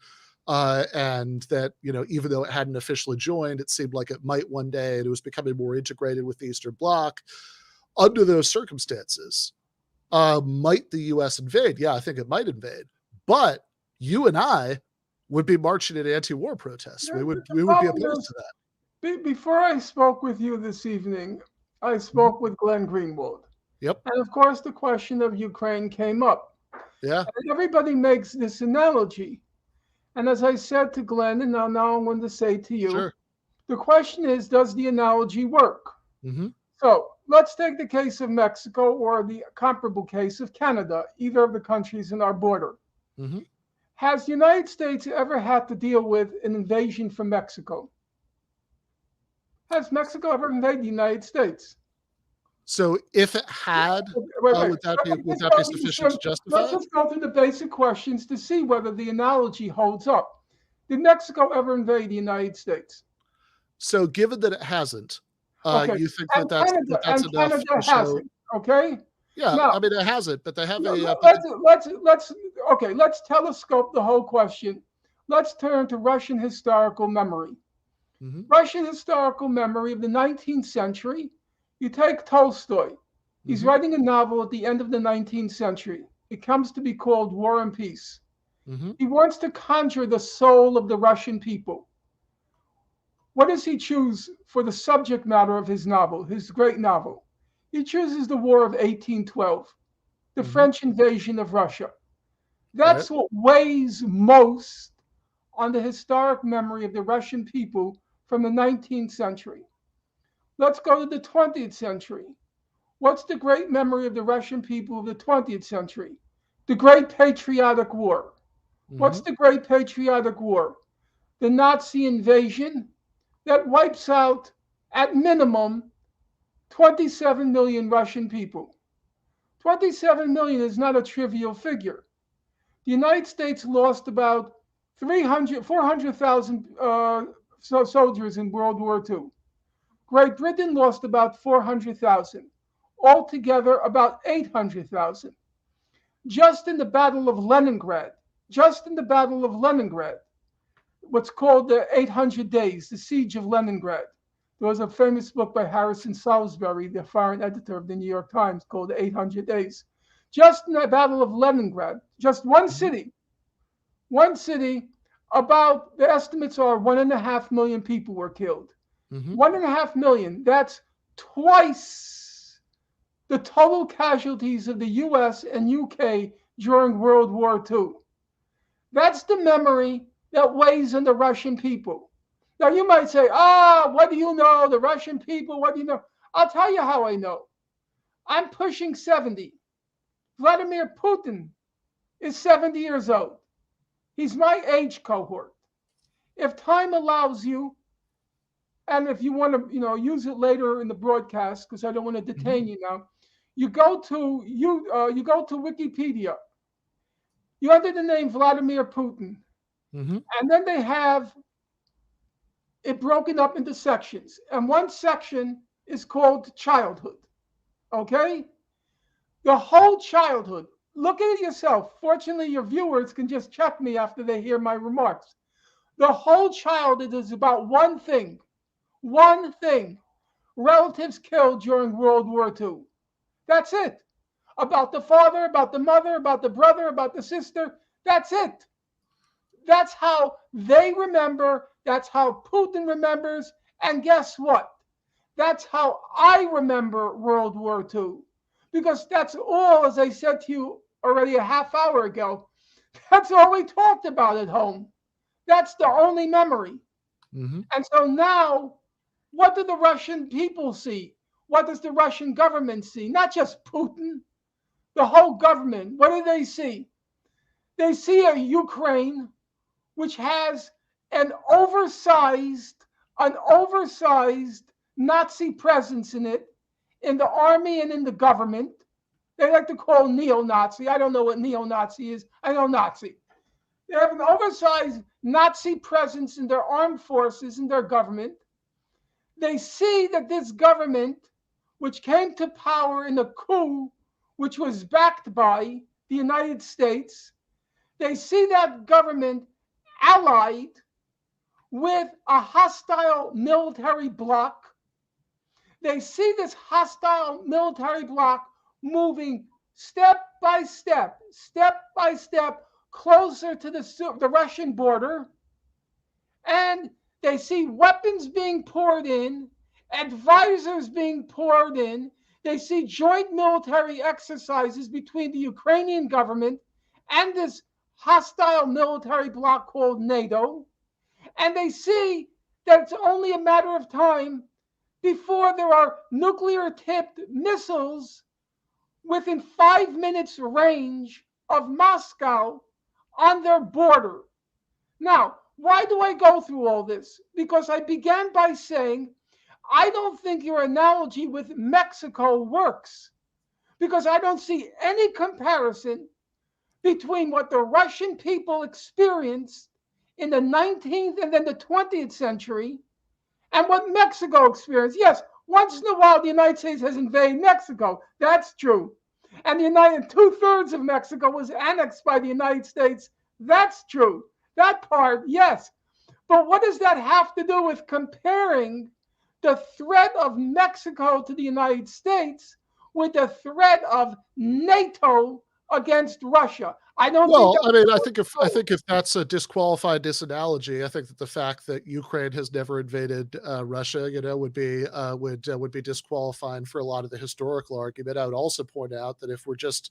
and that even though it hadn't officially joined, it seemed like it might one day, and it was becoming more integrated with the Eastern Bloc. Under those circumstances, might the U.S. invade? Yeah, I think it might invade, but you and I would be marching in anti-war protests. We would be opposed to that. Before I spoke with you this evening, I spoke with Glenn Greenwald. Yep. And of course, the question of Ukraine came up. Yeah. And everybody makes this analogy. And as I said to Glenn, and now I'm going to say to you, sure, the question is, does the analogy work? Mm-hmm. So let's take the case of Mexico or the comparable case of Canada, either of the countries in our border. Mm-hmm. Has the United States ever had to deal with an invasion from Mexico? Has Mexico ever invaded the United States? So if it had, would that be sufficient to justify? Let's just go through the basic questions to see whether the analogy holds up. Did Mexico ever invade the United States? So given that it hasn't, Okay. You think And that's enough Canada to show? hasn't. Okay. Yeah, Now, I mean it hasn't, but they have a. let's telescope the whole question. Let's turn to Russian historical memory. Mhm. Russian historical memory of the 19th century. You take Tolstoy. He's writing a novel at the end of the 19th century. It comes to be called War and Peace. He wants to conjure the soul of the Russian people. What does he choose for the subject matter of his novel, his great novel? He chooses the War of 1812, the French invasion of Russia. That's what weighs most on the historic memory of the Russian people from the 19th century. Let's go to the 20th century. What's the great memory of the Russian people of the 20th century? The Great Patriotic War. What's the Great Patriotic War? The Nazi invasion that wipes out, at minimum, 27 million Russian people. 27 million is not a trivial figure. The United States lost about 400,000 soldiers in World War II. Great Britain lost about 400,000. Altogether, about 800,000. Just in the Battle of Leningrad, what's called the 800 Days, the Siege of Leningrad. There was a famous book by Harrison Salisbury, the foreign editor of the New York Times, called The 800 Days. Just in the Battle of Leningrad, just one city, about, the estimates are 1.5 million people were killed. 1.5 million, that's twice the total casualties of the US and UK during World War II. That's the memory that weighs on the Russian people. Now you might say, what do you know? The Russian people, what do you know? I'll tell you how I know. I'm pushing 70. Vladimir Putin is 70 years old. He's my age cohort. If time allows you, and if you want to, use it later in the broadcast, because I don't want to detain you now, you go to Wikipedia. You enter the name Vladimir Putin, and then they have it broken up into sections. And one section is called childhood. Okay? The whole childhood. Look at it yourself. Fortunately, your viewers can just check me after they hear my remarks. The whole childhood is about one thing. One thing. Relatives killed during World War II. That's it. About the father, about the mother, about the brother, about the sister. That's it. That's how they remember. That's how Putin remembers. And guess what? That's how I remember World War II. Because that's all, as I said to you already a half hour ago, that's all we talked about at home. That's the only memory. And so now, what do the Russian people see? What does the Russian government see? Not just Putin, the whole government. What do they see? They see a Ukraine which has an oversized Nazi presence in it, in the army and in the government. They like to call neo-Nazi. I don't know what neo-Nazi is. I know Nazi. They have an oversized Nazi presence in their armed forces, in their government. They see that this government, which came to power in a coup, which was backed by the United States, they see that government allied with a hostile military bloc. They see this hostile military bloc moving step by step, closer to the Russian border. And they see weapons being poured in, advisors being poured in. They see joint military exercises between the Ukrainian government and this hostile military bloc called NATO. And they see that it's only a matter of time before there are nuclear-tipped missiles within 5 minutes range of Moscow on their border. Now, why do I go through all this? Because I began by saying, I don't think your analogy with Mexico works, because I don't see any comparison between what the Russian people experienced in the 19th and then the 20th century and what Mexico experienced. Yes, Once in a while, the United States has invaded Mexico. That's true. And the United 2/3 of Mexico was annexed by the United States. That's true. That part, yes. But what does that have to do with comparing the threat of Mexico to the United States with the threat of NATO against Russia? I don't Well, think I mean, I think if that's a disqualified disanalogy, I think that the fact that Ukraine has never invaded Russia, would be disqualifying for a lot of the historical argument. I would also point out that if we're just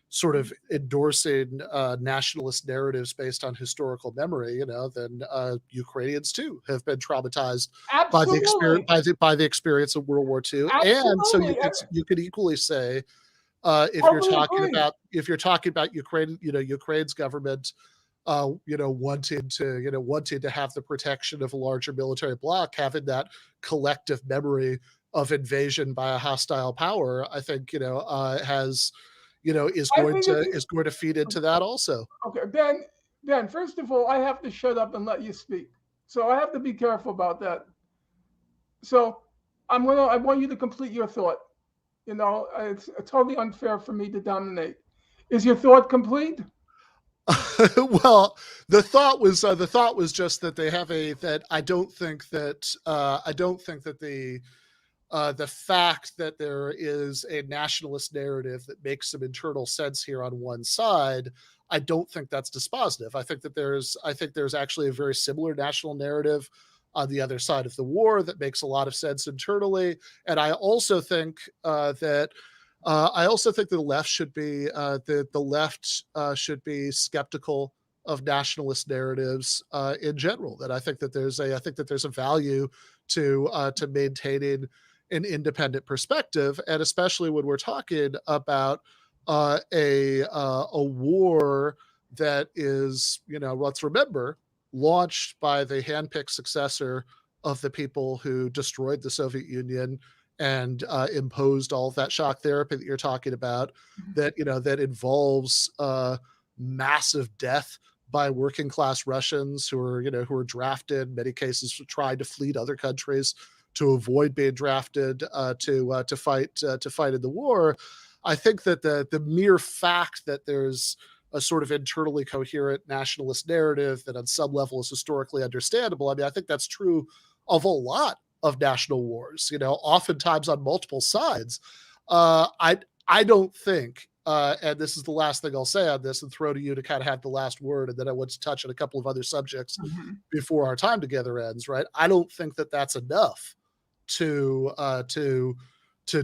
sort of endorsing nationalist narratives based on historical memory, then Ukrainians too have been traumatized by the experience absolutely, by the experience of World War II, and so absolutely. you could equally say Totally agree. if you're talking about Ukraine, Ukraine's government, wanting to have the protection of a larger military bloc, having that collective memory of invasion by a hostile power, I think has is I going think to it's is going to feed into that also. okay, Ben. First of all, I have to shut up and let you speak, so I have to be careful about that. So I want you to complete your thought. It's totally unfair for me to dominate. Is your thought complete? Well, the thought was just that they have that I don't think that the fact that there is a nationalist narrative that makes some internal sense here on one side, I don't think that's dispositive. I think there's actually a very similar national narrative on the other side of the war that makes a lot of sense internally, and I also think that the left should be skeptical of nationalist narratives in general. That I think that there's a value to maintaining an independent perspective, and especially when we're talking about a war that is, let's remember, launched by the handpicked successor of the people who destroyed the Soviet Union and imposed all of that shock therapy that you're talking about, that involves massive death by working class Russians who are drafted, in many cases trying to flee to other countries to avoid being drafted to fight in the war. I think that the mere fact that there's a sort of internally coherent nationalist narrative that on some level is historically understandable. I mean, I think that's true of a lot of national wars, oftentimes on multiple sides. I don't think, and this is the last thing I'll say on this and throw to you to kind of have the last word, and then I want to touch on a couple of other subjects before our time together ends, right? I don't think that that's enough to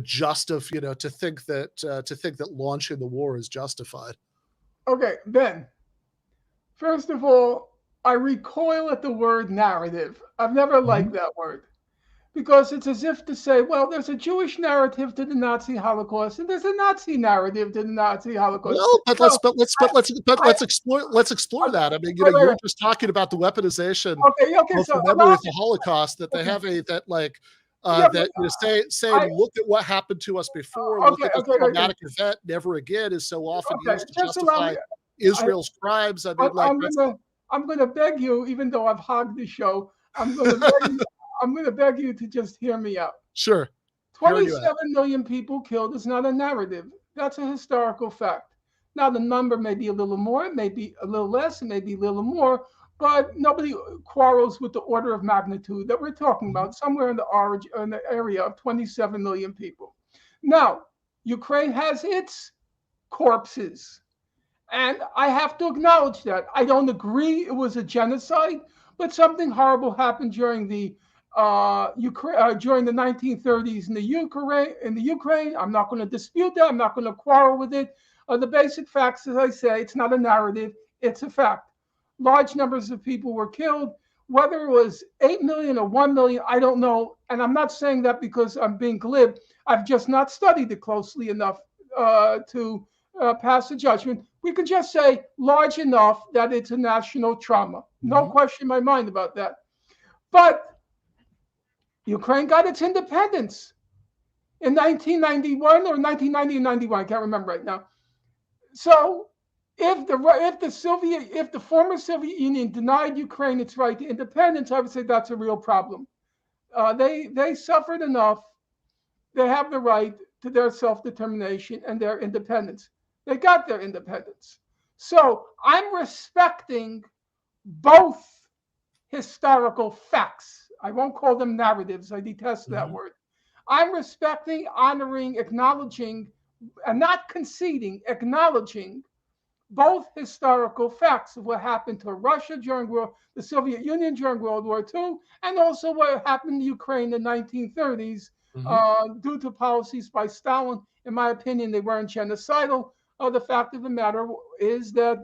justify, to think that launching the war is justified. Okay, Ben. First of all, I recoil at the word narrative. I've never liked that word because it's as if to say, well, there's a Jewish narrative to the Nazi Holocaust and there's a Nazi narrative to the Nazi Holocaust. Well, let's explore that. I mean, you were just talking about the weaponization of the memory of the Holocaust, that they have saying, look at what happened to us before, look at the traumatic event, never again is so often used to justify Israel's crimes. I mean, I'm going to beg you, even though I've hogged the show, I'm going to beg you to just hear me out. Sure. 27 million people killed is not a narrative. That's a historical fact. Now, the number may be a little more, it may be a little less, it may be a little more, but nobody quarrels with the order of magnitude that we're talking about, somewhere in the area of 27 million people. Now, Ukraine has its corpses. And I have to acknowledge that. I don't agree it was a genocide, but something horrible happened during the 1930s in the Ukraine. I'm not going to dispute that. I'm not going to quarrel with it. The basic facts, as I say, it's not a narrative. It's a fact. Large numbers of people were killed. Whether it was 8 million or 1 million, I don't know. And I'm not saying that because I'm being glib. I've just not studied it closely enough to pass a judgment. We could just say large enough that it's a national trauma. No question in my mind about that. But Ukraine got its independence in 1991 or 1990 and 91. I can't remember right now. So if the former Soviet Union denied Ukraine its right to independence, I would say that's a real problem. They suffered enough they have the right to their self-determination and their independence. They got their independence. So I'm respecting both historical facts. I won't call them narratives. I detest that word. I'm respecting, honoring, acknowledging, and not conceding, acknowledging both historical facts of what happened to Russia during the Soviet Union during World War II, and also what happened in Ukraine in the 1930s due to policies by Stalin. In my opinion, they weren't genocidal. The fact of the matter is that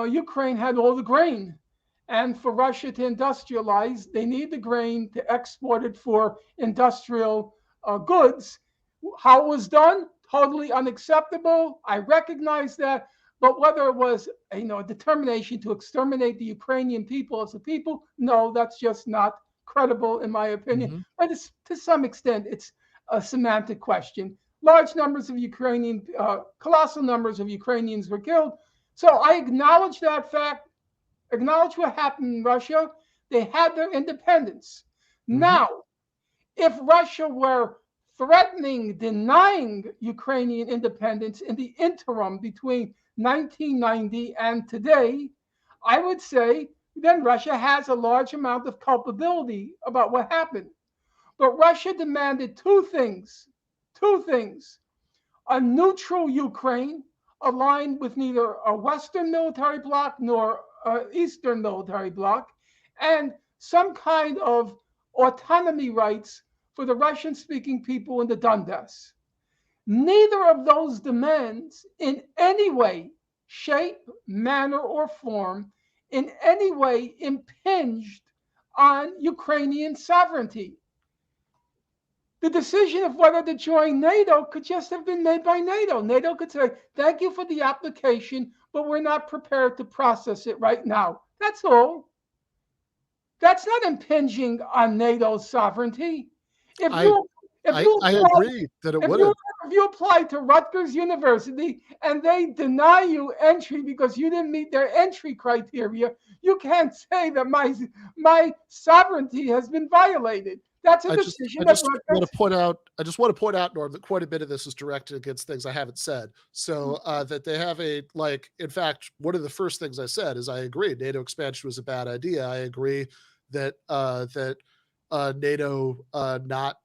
Ukraine had all the grain. And for Russia to industrialize, they need the grain to export it for industrial goods. How it was done? Totally unacceptable. I recognize that. But whether it was a determination to exterminate the Ukrainian people as a people, no, that's just not credible in my opinion. But it's, to some extent, it's a semantic question. Large numbers of colossal numbers of Ukrainians were killed. So I acknowledge that fact, acknowledge what happened in Russia. They had their independence. Now, if Russia were threatening, denying Ukrainian independence in the interim between 1990 and today, I would say then Russia has a large amount of culpability about what happened. But Russia demanded two things. A neutral Ukraine aligned with neither a Western military bloc nor an Eastern military bloc, and some kind of autonomy rights for the Russian-speaking people in the Donbass. Neither of those demands in any way, shape, manner, or form in any way impinged on Ukrainian sovereignty. The decision of whether to join NATO could just have been made by NATO. NATO could say, thank you for the application, but we're not prepared to process it right now. That's all. That's not impinging on NATO's sovereignty. I agree that it would have. If you apply to Rutgers University and they deny you entry because you didn't meet their entry criteria, you can't say that my sovereignty has been violated. That's a decision. I just want to point out, Norm, that quite a bit of this is directed against things I haven't said. So that they have in fact, one of the first things I said is I agree NATO expansion was a bad idea. I agree that NATO not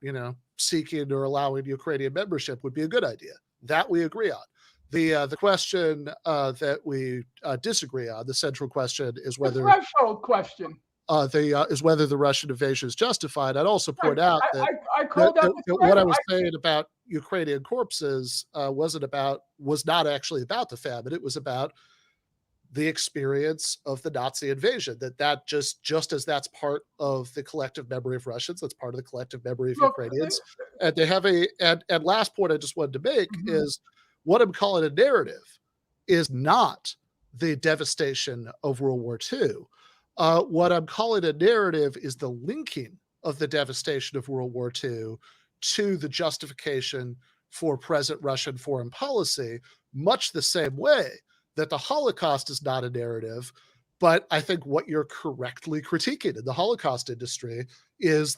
seeking or allowing Ukrainian membership would be a good idea. That we agree on. The question that we disagree on, the central question, is whether the threshold question. Is whether the Russian invasion is justified. I'd also point out that, that what I was saying about Ukrainian corpses was not actually about the famine. It was about the experience of the Nazi invasion. That just as that's part of the collective memory of Russians, that's part of the collective memory of Ukrainians. And they have and last point I just wanted to make is what I'm calling a narrative is not the devastation of World War II. What I'm calling a narrative is the linking of the devastation of World War II to the justification for present Russian foreign policy, much the same way that the Holocaust is not a narrative. But I think what you're correctly critiquing in the Holocaust industry is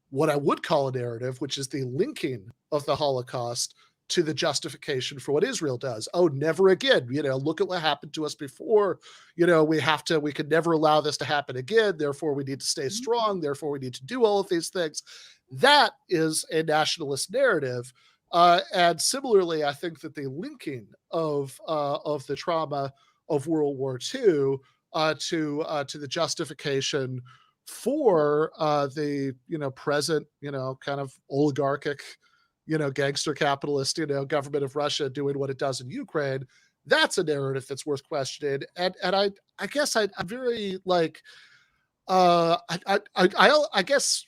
what I would call a narrative, which is the linking of the Holocaust to the justification for what Israel does. Oh, never again. Look at what happened to us before. We can never allow this to happen again. Therefore, we need to stay strong. Therefore, we need to do all of these things. That is a nationalist narrative. And similarly, I think that the linking of the trauma of World War II to the justification for the present kind of oligarchic gangster capitalist, government of Russia doing what it does in Ukraine, that's a narrative that's worth questioning. And I guess I'm very I guess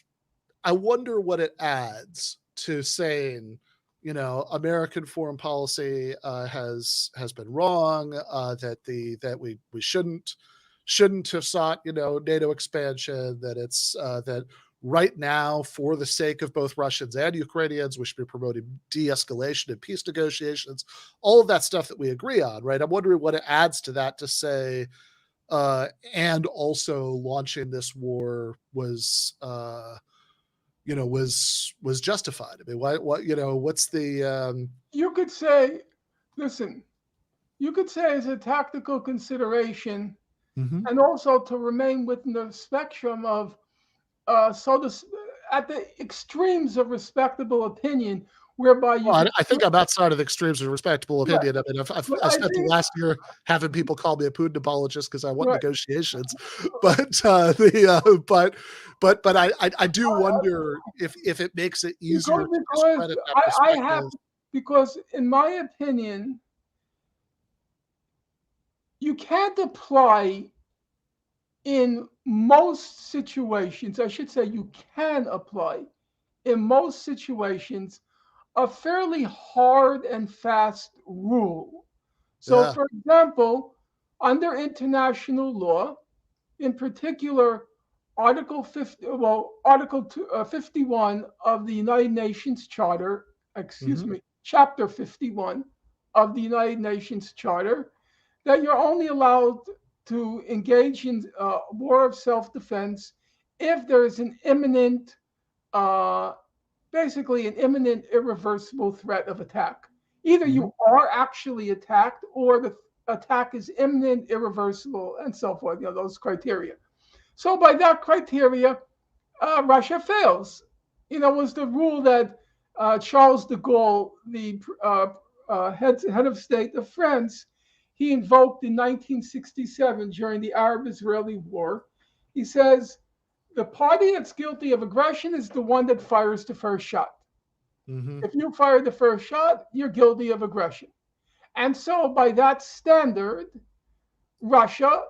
I wonder what it adds to saying, American foreign policy has been wrong, that we shouldn't have sought, NATO expansion, that it's that right now, for the sake of both Russians and Ukrainians, we should be promoting de-escalation and peace negotiations, all of that stuff that we agree on, right? I'm wondering what it adds to that to say, and also launching this war was justified. I mean, what's the You could say, listen, you could say as a tactical consideration, and also to remain within the spectrum of at the extremes of respectable opinion, whereby you. Well, I think I'm outside of the extremes of respectable opinion. Right. I mean, I've But I spent the think- last year having people call me a Putin apologist because I want Right. negotiations. But but I do wonder if it makes it easier to discredit that I have, perspective. because in my opinion, you can't apply in most situations, I should say you can apply in most situations a fairly hard and fast rule. So, Yeah. for example, under international law, in particular, Article 51 of the United Nations Charter, Chapter 51 of the United Nations Charter, that you're only allowed to engage in war of self-defense if there is an imminent, basically an imminent, irreversible threat of attack. Either you are actually attacked or the attack is imminent, irreversible, and so forth, those criteria. So by that criteria, Russia fails. Was the rule that Charles de Gaulle, the head of state of France, he invoked in 1967 during the Arab-Israeli War. He says, the party that's guilty of aggression is the one that fires the first shot. If you fire the first shot, you're guilty of aggression. And so by that standard, Russia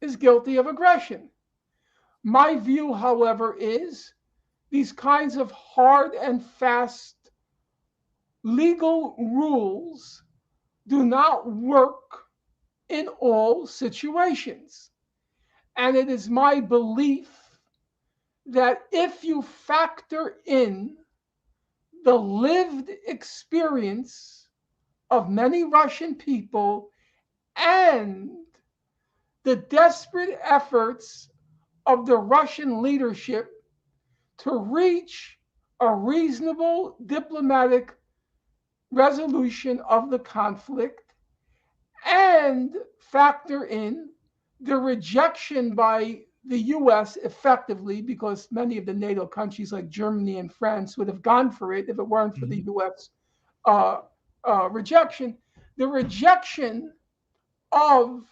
is guilty of aggression. My view, however, is these kinds of hard and fast legal rules do not work in all situations. And it is my belief that if you factor in the lived experience of many Russian people and the desperate efforts of the Russian leadership to reach a reasonable diplomatic resolution of the conflict, and factor in the rejection by the US effectively, because many of the NATO countries like Germany and France would have gone for it if it weren't for the US rejection, the rejection of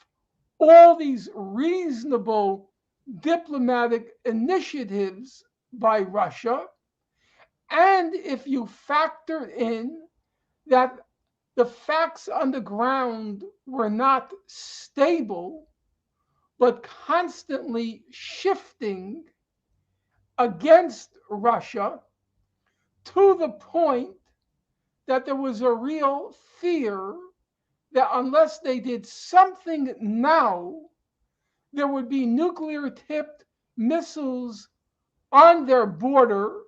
all these reasonable diplomatic initiatives by Russia. And if you factor in that the facts on the ground were not stable, but constantly shifting against Russia, to the point that there was a real fear that unless they did something now, there would be nuclear-tipped missiles on their border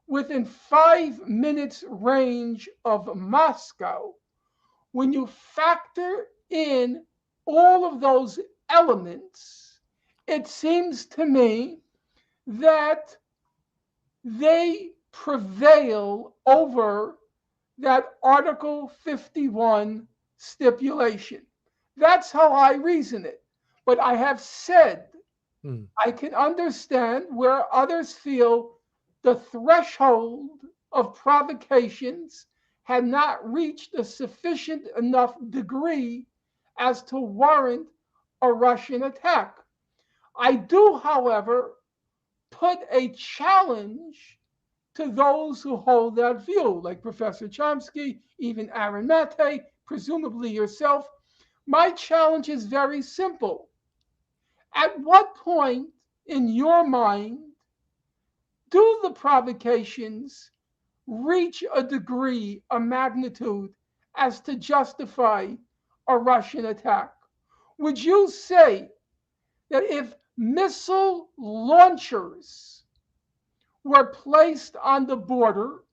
within 5 minutes range of Moscow. When you factor in all of those elements, it seems to me that they prevail over that Article 51 stipulation. That's how I reason it. But I have said, I can understand where others feel the threshold of provocations had not reached a sufficient enough degree as to warrant a Russian attack. I do, however, put a challenge to those who hold that view, like Professor Chomsky, even Aaron Mate, presumably yourself. My challenge is very simple. At what point in your mind do the provocations reach a degree, a magnitude, as to justify a Russian attack? Would you say that if missile launchers were placed on the border,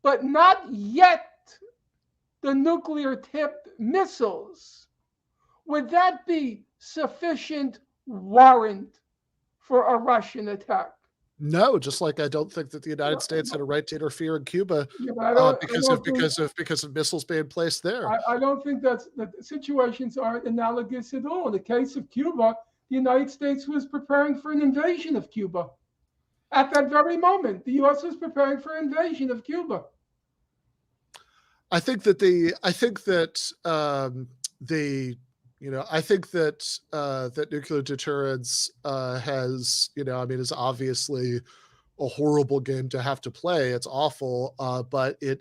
but not yet the nuclear-tipped missiles, would that be sufficient warrant for a Russian attack. No, just like I don't think that the United States had a right to interfere in Cuba Yeah, but I because don't think, because of missiles being placed there. I don't think that situations aren't analogous at all. In the case of Cuba, the United States was preparing for an invasion of Cuba. At that very moment, the U.S. was preparing for an invasion of Cuba. I think that that nuclear deterrence has, is obviously a horrible game to have to play. It's awful, but it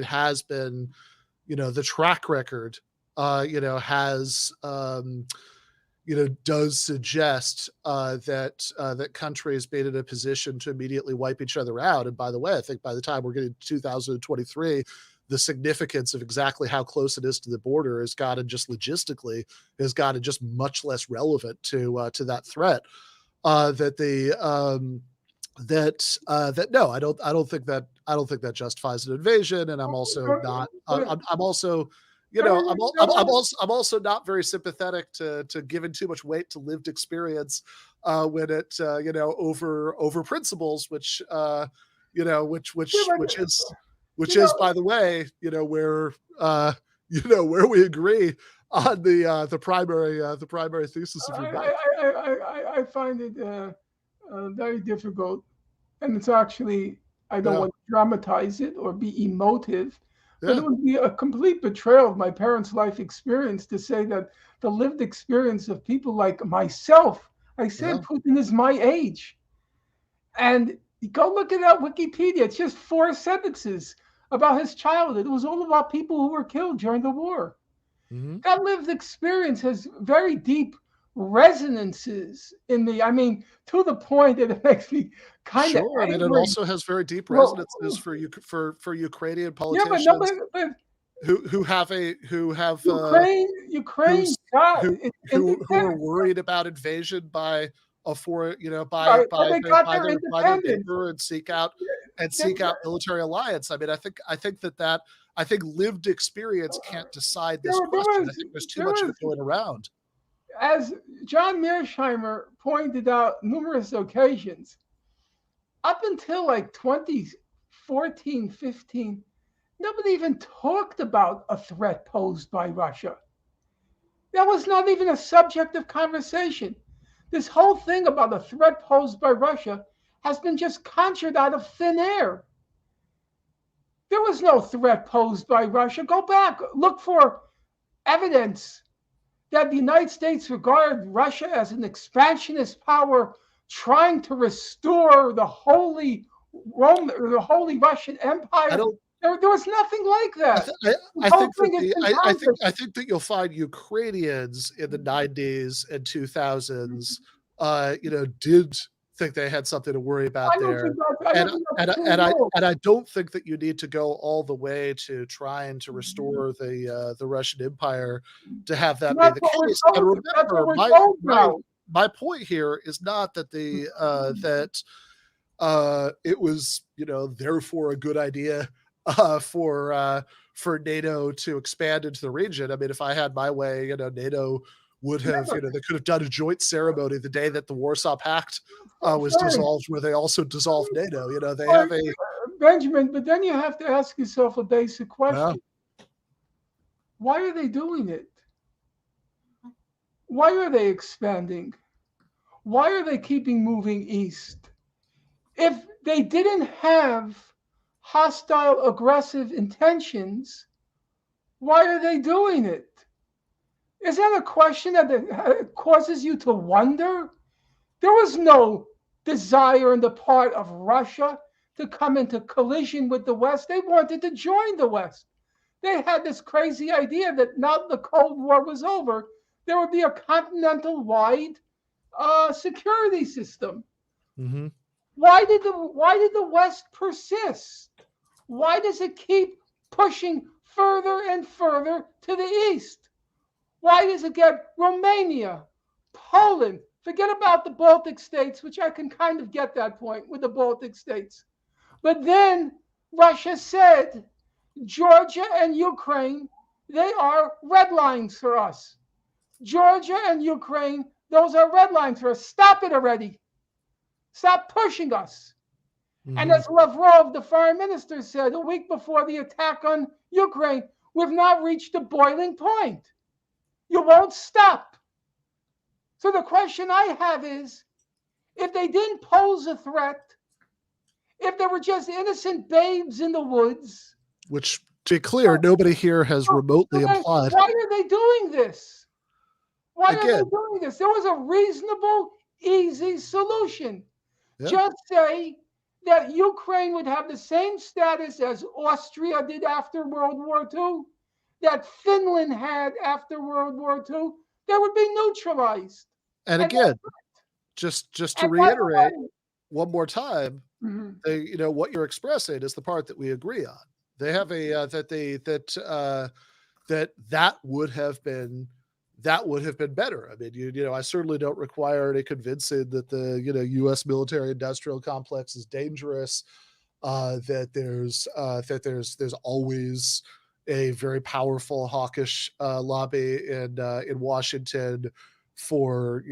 has been, the track record, has, does suggest that countries being in a position to immediately wipe each other out. And by the way, I think by the time we're getting to 2023, the significance of exactly how close it is to the border has gotten just logistically has gotten just much less relevant to that threat. No, I don't think that justifies an invasion, and I'm also not. I'm also not very sympathetic to giving too much weight to lived experience when it over principles, which is, by the way, where where we agree on the primary thesis of your book. I find it very difficult, and it's actually, I don't want to dramatize it or be emotive, but it would be a complete betrayal of my parents' life experience to say that the lived experience of people like myself, I said Putin is my age. And go look at that Wikipedia. It's just 4 sentences about his childhood. It was all about people who were killed during the war. Mm-hmm. That lived experience has very deep resonances in me. I mean, to the point that it makes me kind of angry. I mean, it also has very deep resonances for Ukrainian politicians who are worried about invasion by a foreign, by their neighbor, and seek out military alliance. I mean, I think lived experience can't decide this question. I think there's too much of it going around. As John Mearsheimer pointed out numerous occasions, up until like 2014, 15, nobody even talked about a threat posed by Russia. That was not even a subject of conversation. This whole thing about a threat posed by Russia has been just conjured out of thin air. There was no threat posed by Russia. Go back, look for evidence that the United States regarded Russia as an expansionist power trying to restore the Holy Russian Empire. There was nothing like that. I think that you'll find Ukrainians in the 90s and 2000s, did think they had something to worry about there. And I don't think that you need to go all the way to trying to restore the Russian Empire to have that be the case. And remember, my point here is not that it was, therefore a good idea for NATO to expand into the region. I mean, if I had my way, NATO would have, they could have done a joint ceremony the day that the Warsaw Pact was dissolved, where they also dissolved NATO. They have a Benjamin, but then you have to ask yourself a basic question. Why are they doing it? Why are they expanding? Why are they keeping moving east? If they didn't have hostile, aggressive intentions, why are they doing it? Is that a question that causes you to wonder? There was no desire on the part of Russia to come into collision with the West. They wanted to join the West. They had this crazy idea that now the Cold War was over, there would be a continental-wide security system. Mm-hmm. Why did the West persist? Why does it keep pushing further and further to the east? Why does it get Romania, Poland? Forget about the Baltic states, which I can kind of get that point with the Baltic states. But then Russia said, Georgia and Ukraine, they are red lines for us. Georgia and Ukraine, those are red lines for us. Stop it already. Stop pushing us. And as Lavrov, the foreign minister, said a week before the attack on Ukraine, we've not reached the boiling point. You won't stop. So the question I have is, if they didn't pose a threat, if they were just innocent babes in the woods, which, to be clear, nobody here has remotely implied. Why are they doing this? Why are they doing this? There was a reasonable, easy solution. Yeah. Just say that Ukraine would have the same status as Austria did after World War II, that Finland had after World War II. They would be neutralized. And again, just to reiterate one more time, what you're expressing is the part that we agree on. They have a that would have been better. I mean, I certainly don't require any convincing that the U.S. military-industrial complex is dangerous. That there's always a very powerful hawkish lobby in Washington for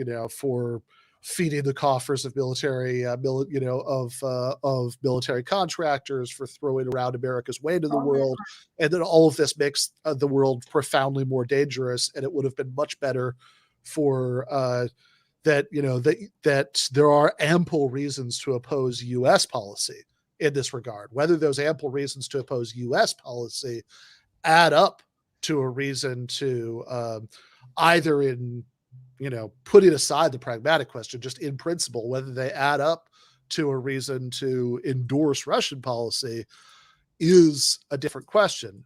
feeding the coffers of military military contractors, for throwing around America's weight in the world, and then all of this makes the world profoundly more dangerous. And it would have been much better for that there are ample reasons to oppose U.S. policy in this regard. Whether those ample reasons to oppose U.S. policy add up to a reason to either in putting aside the pragmatic question, just in principle, whether they add up to a reason to endorse Russian policy is a different question.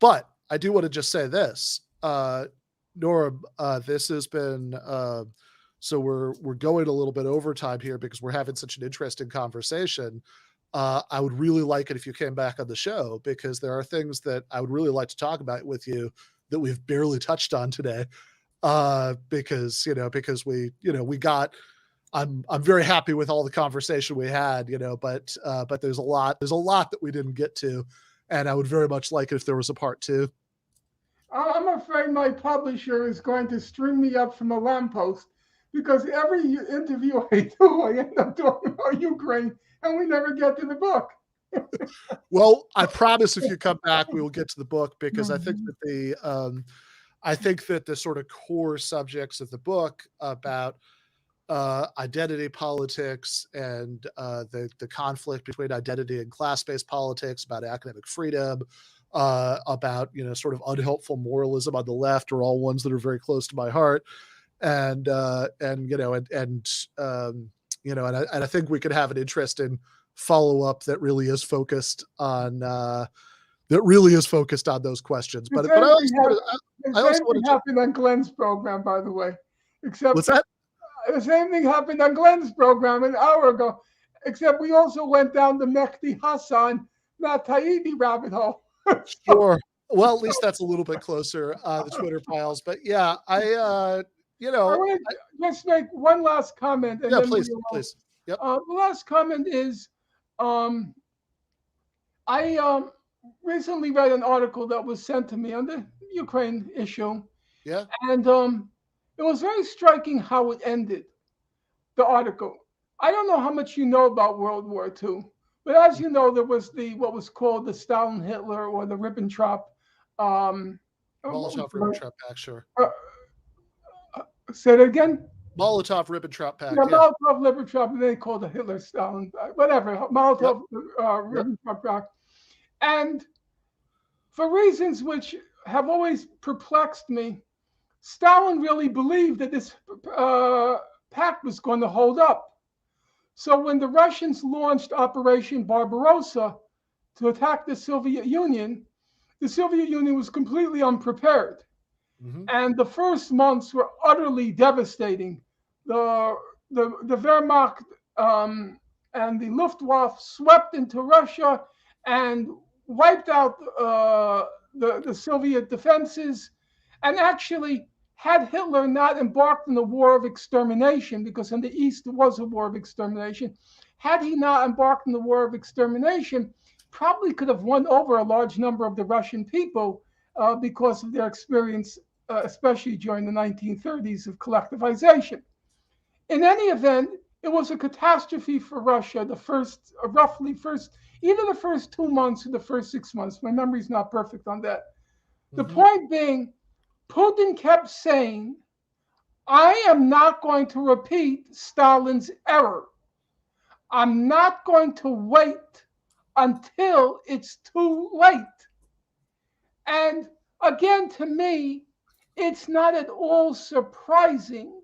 But I do want to just say this, Norm, this has been, so we're going a little bit overtime here because we're having such an interesting conversation. I would really like it if you came back on the show, because there are things that I would really like to talk about with you that we've barely touched on today. Because we got, I'm very happy with all the conversation we had, but there's a lot that we didn't get to, and I would very much like it if there was a part 2. I'm afraid my publisher is going to string me up from a lamppost, because every interview I do, I end up talking about Ukraine, and we never get to the book. Well, I promise if you come back, we will get to the book, because I think that the sort of core subjects of the book about identity politics and the conflict between identity and class-based politics, about academic freedom, about sort of unhelpful moralism on the left, are all ones that are very close to my heart. And I think we could have an interesting follow-up that really is focused on those questions. But I also want to happen on Glenn's program, by the way. Except what's that? The same thing happened on Glenn's program an hour ago, except we also went down the Mehdi Hassan, not Taibbi rabbit hole. Sure. Well, at least that's a little bit closer, the Twitter files. But yeah, I want to just make one last comment. And yeah, then please. Yep. The last comment is, I recently read an article that was sent to me on the Ukraine issue. Yeah. And it was very striking how it ended, the article. I don't know how much you know about World War II, but as you know, there was what was called the Stalin-Hitler or the Ribbentrop. Molotov-Ribbentrop Pact, sure. Say it again? Molotov-Ribbentrop Pact. Yeah, Molotov-Ribbentrop, and they called it Hitler-Stalin, whatever, Molotov-Ribbentrop Pact. And for reasons which have always perplexed me, Stalin really believed that this pact was going to hold up. So when the Russians launched Operation Barbarossa to attack the Soviet Union was completely unprepared. Mm-hmm. And the first months were utterly devastating. The Wehrmacht and the Luftwaffe swept into Russia and wiped out the Soviet defenses, and actually, had Hitler not embarked on the war of extermination, because in the East there was a war of extermination, had he not embarked on the war of extermination, probably could have won over a large number of the Russian people because of their experience especially during the 1930s, of collectivization. In any event, it was a catastrophe for Russia. The first, either the first 2 months or the first 6 months. My memory's not perfect on that. The point being, Putin kept saying, I am not going to repeat Stalin's error. I'm not going to wait until it's too late. And again, to me, it's not at all surprising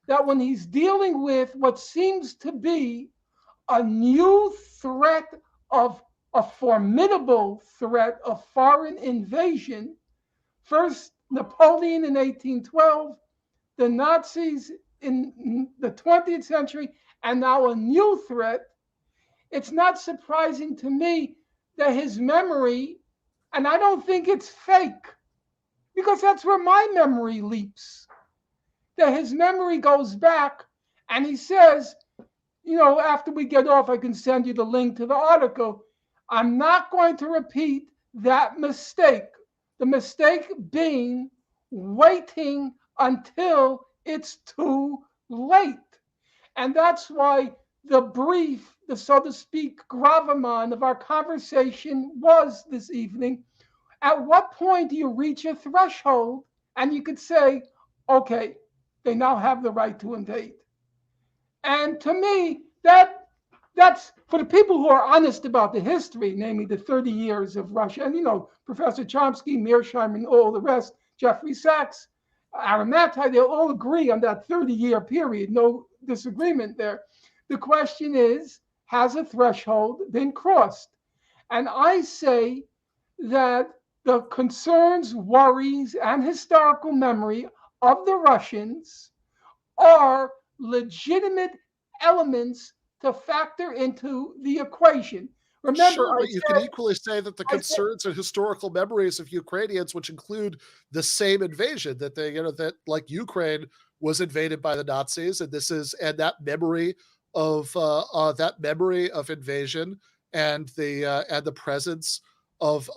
that when he's dealing with what seems to be a new threat of a formidable threat of foreign invasion, first Napoleon in 1812, the Nazis in the 20th century, and now a new threat, it's not surprising to me that his memory, and I don't think it's fake, because that's where my memory leaps, that his memory goes back, and he says, after we get off, I can send you the link to the article. I'm not going to repeat that mistake. The mistake being waiting until it's too late. And that's why the brief, the so to speak, gravamen of our conversation was this evening. At what point do you reach a threshold and you could say, okay, they now have the right to invade? And to me, that's for the people who are honest about the history, namely the 30 years of Russia. And, Professor Chomsky, Mearsheimer, and all the rest, Jeffrey Sachs, Aramatai, they all agree on that 30-year period. No disagreement there. The question is, has a threshold been crossed? And I say that the concerns, worries, and historical memory of the Russians are legitimate elements to factor into the equation. Remember, sure, but you can equally say that the concerns and historical memories of Ukrainians, which include the same invasion, that that like Ukraine was invaded by the Nazis, and that memory of invasion and the presence of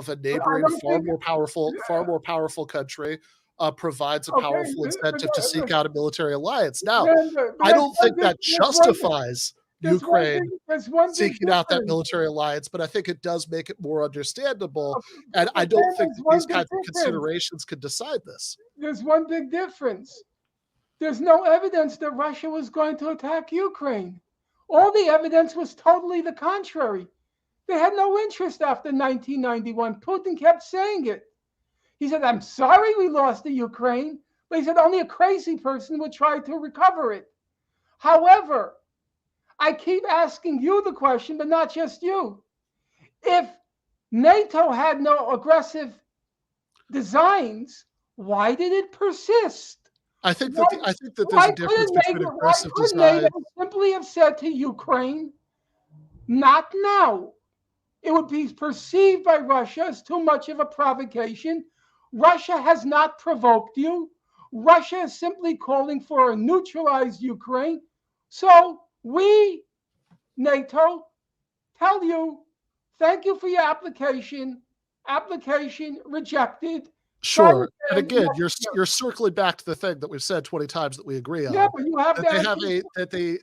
a neighboring far more powerful country provides a powerful incentive to seek out a military alliance. Now, I don't think that justifies Ukraine seeking out that military alliance, but I think it does make it more understandable. And I don't think that these kinds of considerations could decide this. There's one big difference. There's no evidence that Russia was going to attack Ukraine. All the evidence was totally the contrary. They had no interest after 1991. Putin kept saying it. He said, I'm sorry we lost the Ukraine, but he said only a crazy person would try to recover it. However, I keep asking you the question, but not just you. If NATO had no aggressive designs, why did it persist? I think that there's a difference between aggressive design. NATO simply have said to Ukraine, not now. It would be perceived by Russia as too much of a provocation. Russia has not provoked you. Russia is simply calling for a neutralized Ukraine. So we, NATO, tell you, thank you for your application. Application rejected. Sure. And again, you're circling back to the thing that we've said 20 times that we agree on. Yeah, but you have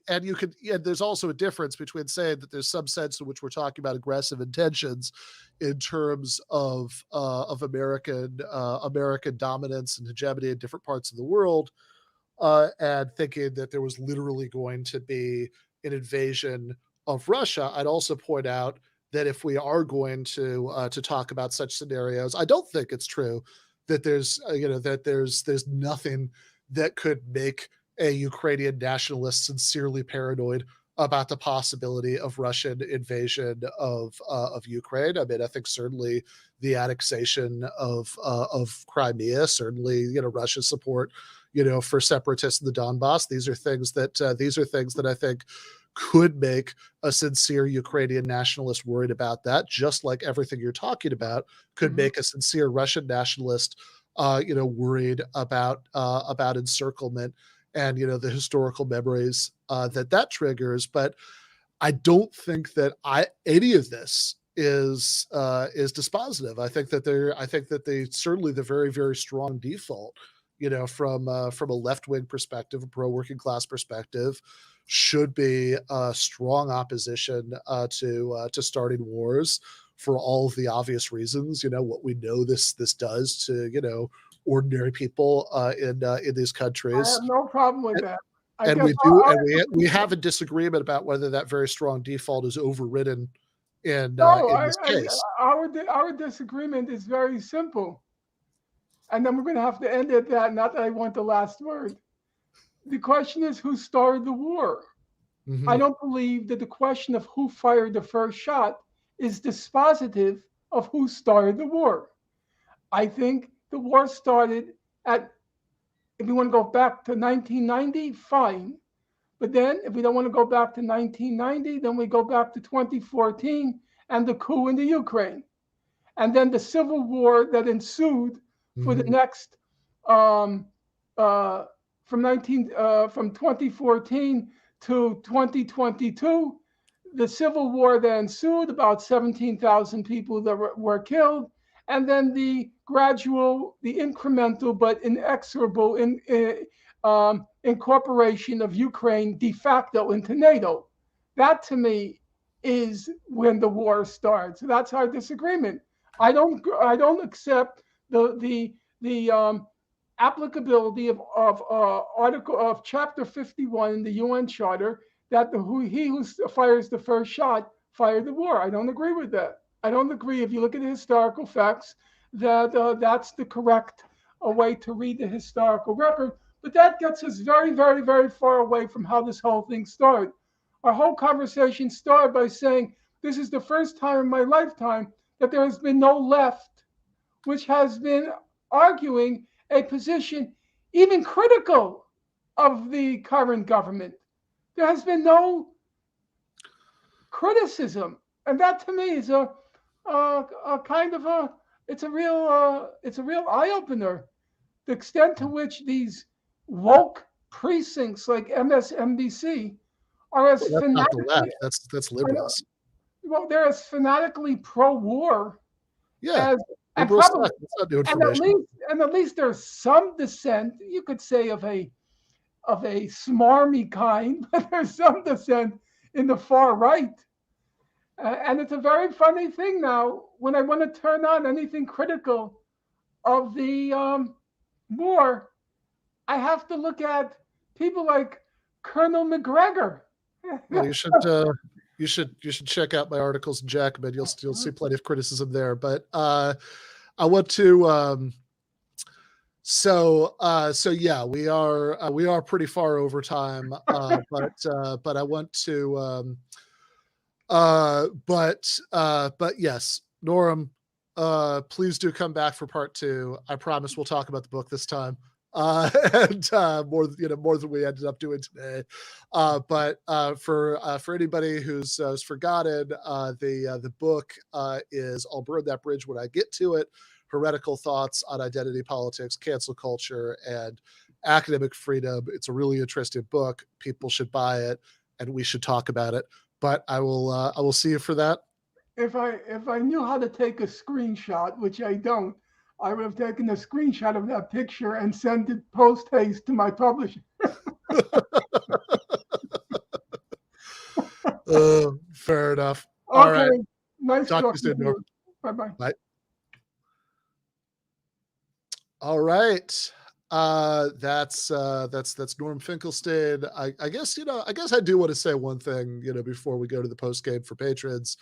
and there's also a difference between saying that there's some sense in which we're talking about aggressive intentions in terms of American dominance and hegemony in different parts of the world, and thinking that there was literally going to be an invasion of Russia. I'd also point out that if we are going to talk about such scenarios, I don't think it's true that there's nothing that could make a Ukrainian nationalist sincerely paranoid about the possibility of Russian invasion of Ukraine. I mean, I think certainly the annexation of Crimea, certainly Russia's support for separatists in the Donbass. These are things that I think could make a sincere Ukrainian nationalist worried about that, just like everything you're talking about could make a sincere Russian nationalist, worried about encirclement and the historical memories that triggers. But I don't think that any of this is dispositive. I think that they certainly the very, very strong default, from a left-wing perspective, a pro-working class perspective, should be a strong opposition to starting wars for all of the obvious reasons. What we know this does to ordinary people in these I countries. have no problem with that. And we have a disagreement about whether that very strong default is overridden in this case. Our disagreement is very simple. And then we're going to have to end at that. Not that I want the last word. The question is, who started the war? Mhm. I don't believe that the question of who fired the first shot is dispositive of who started the war. I think the war started if you want to go back to 1990, fine. But then if we don't want to go back to 1990, then we go back to 2014 and the coup in the Ukraine. And then the civil war that ensued for the Mhm. next from 2014 to 2022, the civil war that ensued, about 17,000 people that were killed, and then the gradual, the incremental but inexorable incorporation of Ukraine de facto into NATO. That to me is when the war starts. That's our disagreement. I don't accept the applicability of article of chapter 51 in the UN Charter that he who fires the first shot fired the war. I don't agree with that. I don't agree. If you look at the historical facts, that that's the correct way to read the historical record. But that gets us very, very, very far away from how this whole thing started. Our whole conversation started by saying this is the first time in my lifetime that there has been no left which has been arguing a position even critical of the current government. There has been no criticism, and that to me is a kind of it's a real eye opener. The extent to which these woke precincts like MSNBC are as Well, that's not the left. That's liberals. well, they're as fanatically pro-war Yeah, as and liberals probably suck. That's not new and information. at least there's some dissent, you could say, of a smarmy kind, but there's some dissent in the far right. And it's a very funny thing now when I want to turn on anything critical of the war, I have to look at people like Colonel McGregor. Well, you should check out my articles in Jacobin. You'll see plenty of criticism there. But I want to so yeah, we are pretty far over time. But I want to but yes, Norm, please do come back for part 2. I promise we'll talk about the book this time. And more than we ended up doing today. But for anybody who's forgotten, the book is I'll Burn That Bridge When I Get to It: Heretical Thoughts on Identity Politics, Cancel Culture, and Academic Freedom. It's a really interesting book. People should buy it, and we should talk about it. But I will see you for that. If I knew how to take a screenshot, which I don't, I would have taken a screenshot of that picture and sent it post haste to my publisher. Fair enough. Okay. All right. Nice Talk to you talking soon, to Norm. you. Bye-bye. Bye. All right. That's Norm Finkelstein. I guess I do want to say one thing, before we go to the post game for patrons,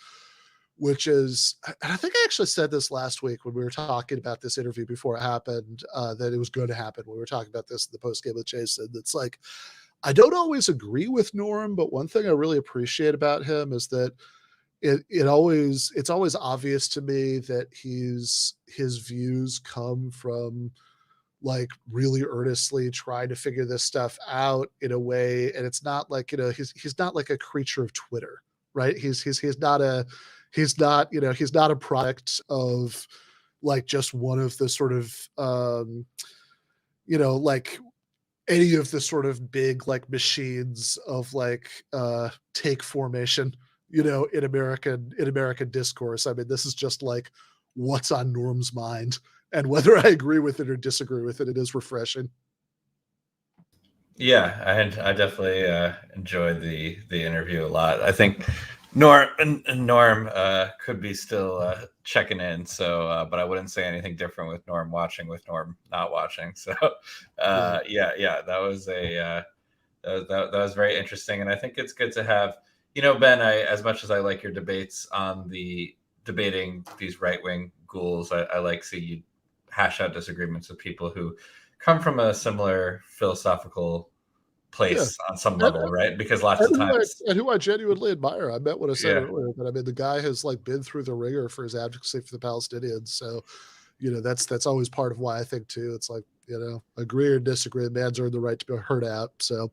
which is, and I think I actually said this last week when we were talking about this interview before it happened, that it was going to happen. We were talking about this in the post game with Jason. It's like, I don't always agree with Norm, but one thing I really appreciate about him is that it's always obvious to me that his views come from like really earnestly trying to figure this stuff out in a way. And it's not like, he's not like a creature of Twitter, right? He's not a product of like just one of the sort of, like any of the sort of big like machines of like take formation in American discourse. I mean, this is just like what's on Norm's mind, and whether I agree with it or disagree with it, it is refreshing. Yeah, I definitely enjoyed the interview a lot. I think Norm could be still checking in, so but I wouldn't say anything different with Norm watching, with Norm not watching. So yeah, that was that was very interesting, and I think it's good to have, Ben. As much as I like your debates on debating these right-wing ghouls, I like see you hash out disagreements with people who come from a similar philosophical place on some level, right? Because lots of times, and who I genuinely admire. I meant what I said earlier, but I mean, the guy has like been through the ringer for his advocacy for the Palestinians. So, that's always part of why I think too. It's like, agree or disagree, man's earned the right to be heard out. So,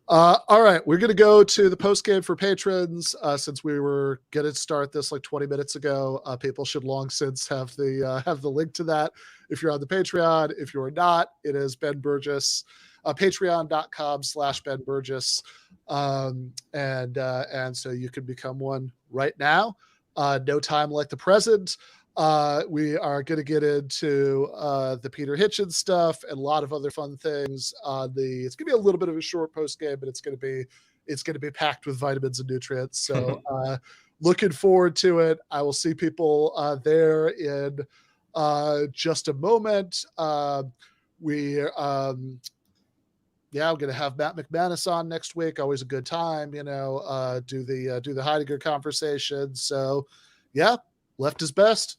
all right, we're going to go to the post game for patrons. Since we were going to start this like 20 minutes ago, people should long since have the link to that. If you're on the Patreon, if you're not, it is Ben Burgess, patreon.com/Ben Burgess. And so you can become one right now. No time like the present. We are going to get into the Peter Hitchens stuff and a lot of other fun things. It's going to be a little bit of a short post game, but it's going to be packed with vitamins and nutrients. So looking forward to it. I will see people there in just a moment. I'm going to have Matt McManus on next week. Always a good time, do the Heidegger conversation. So yeah, left is best.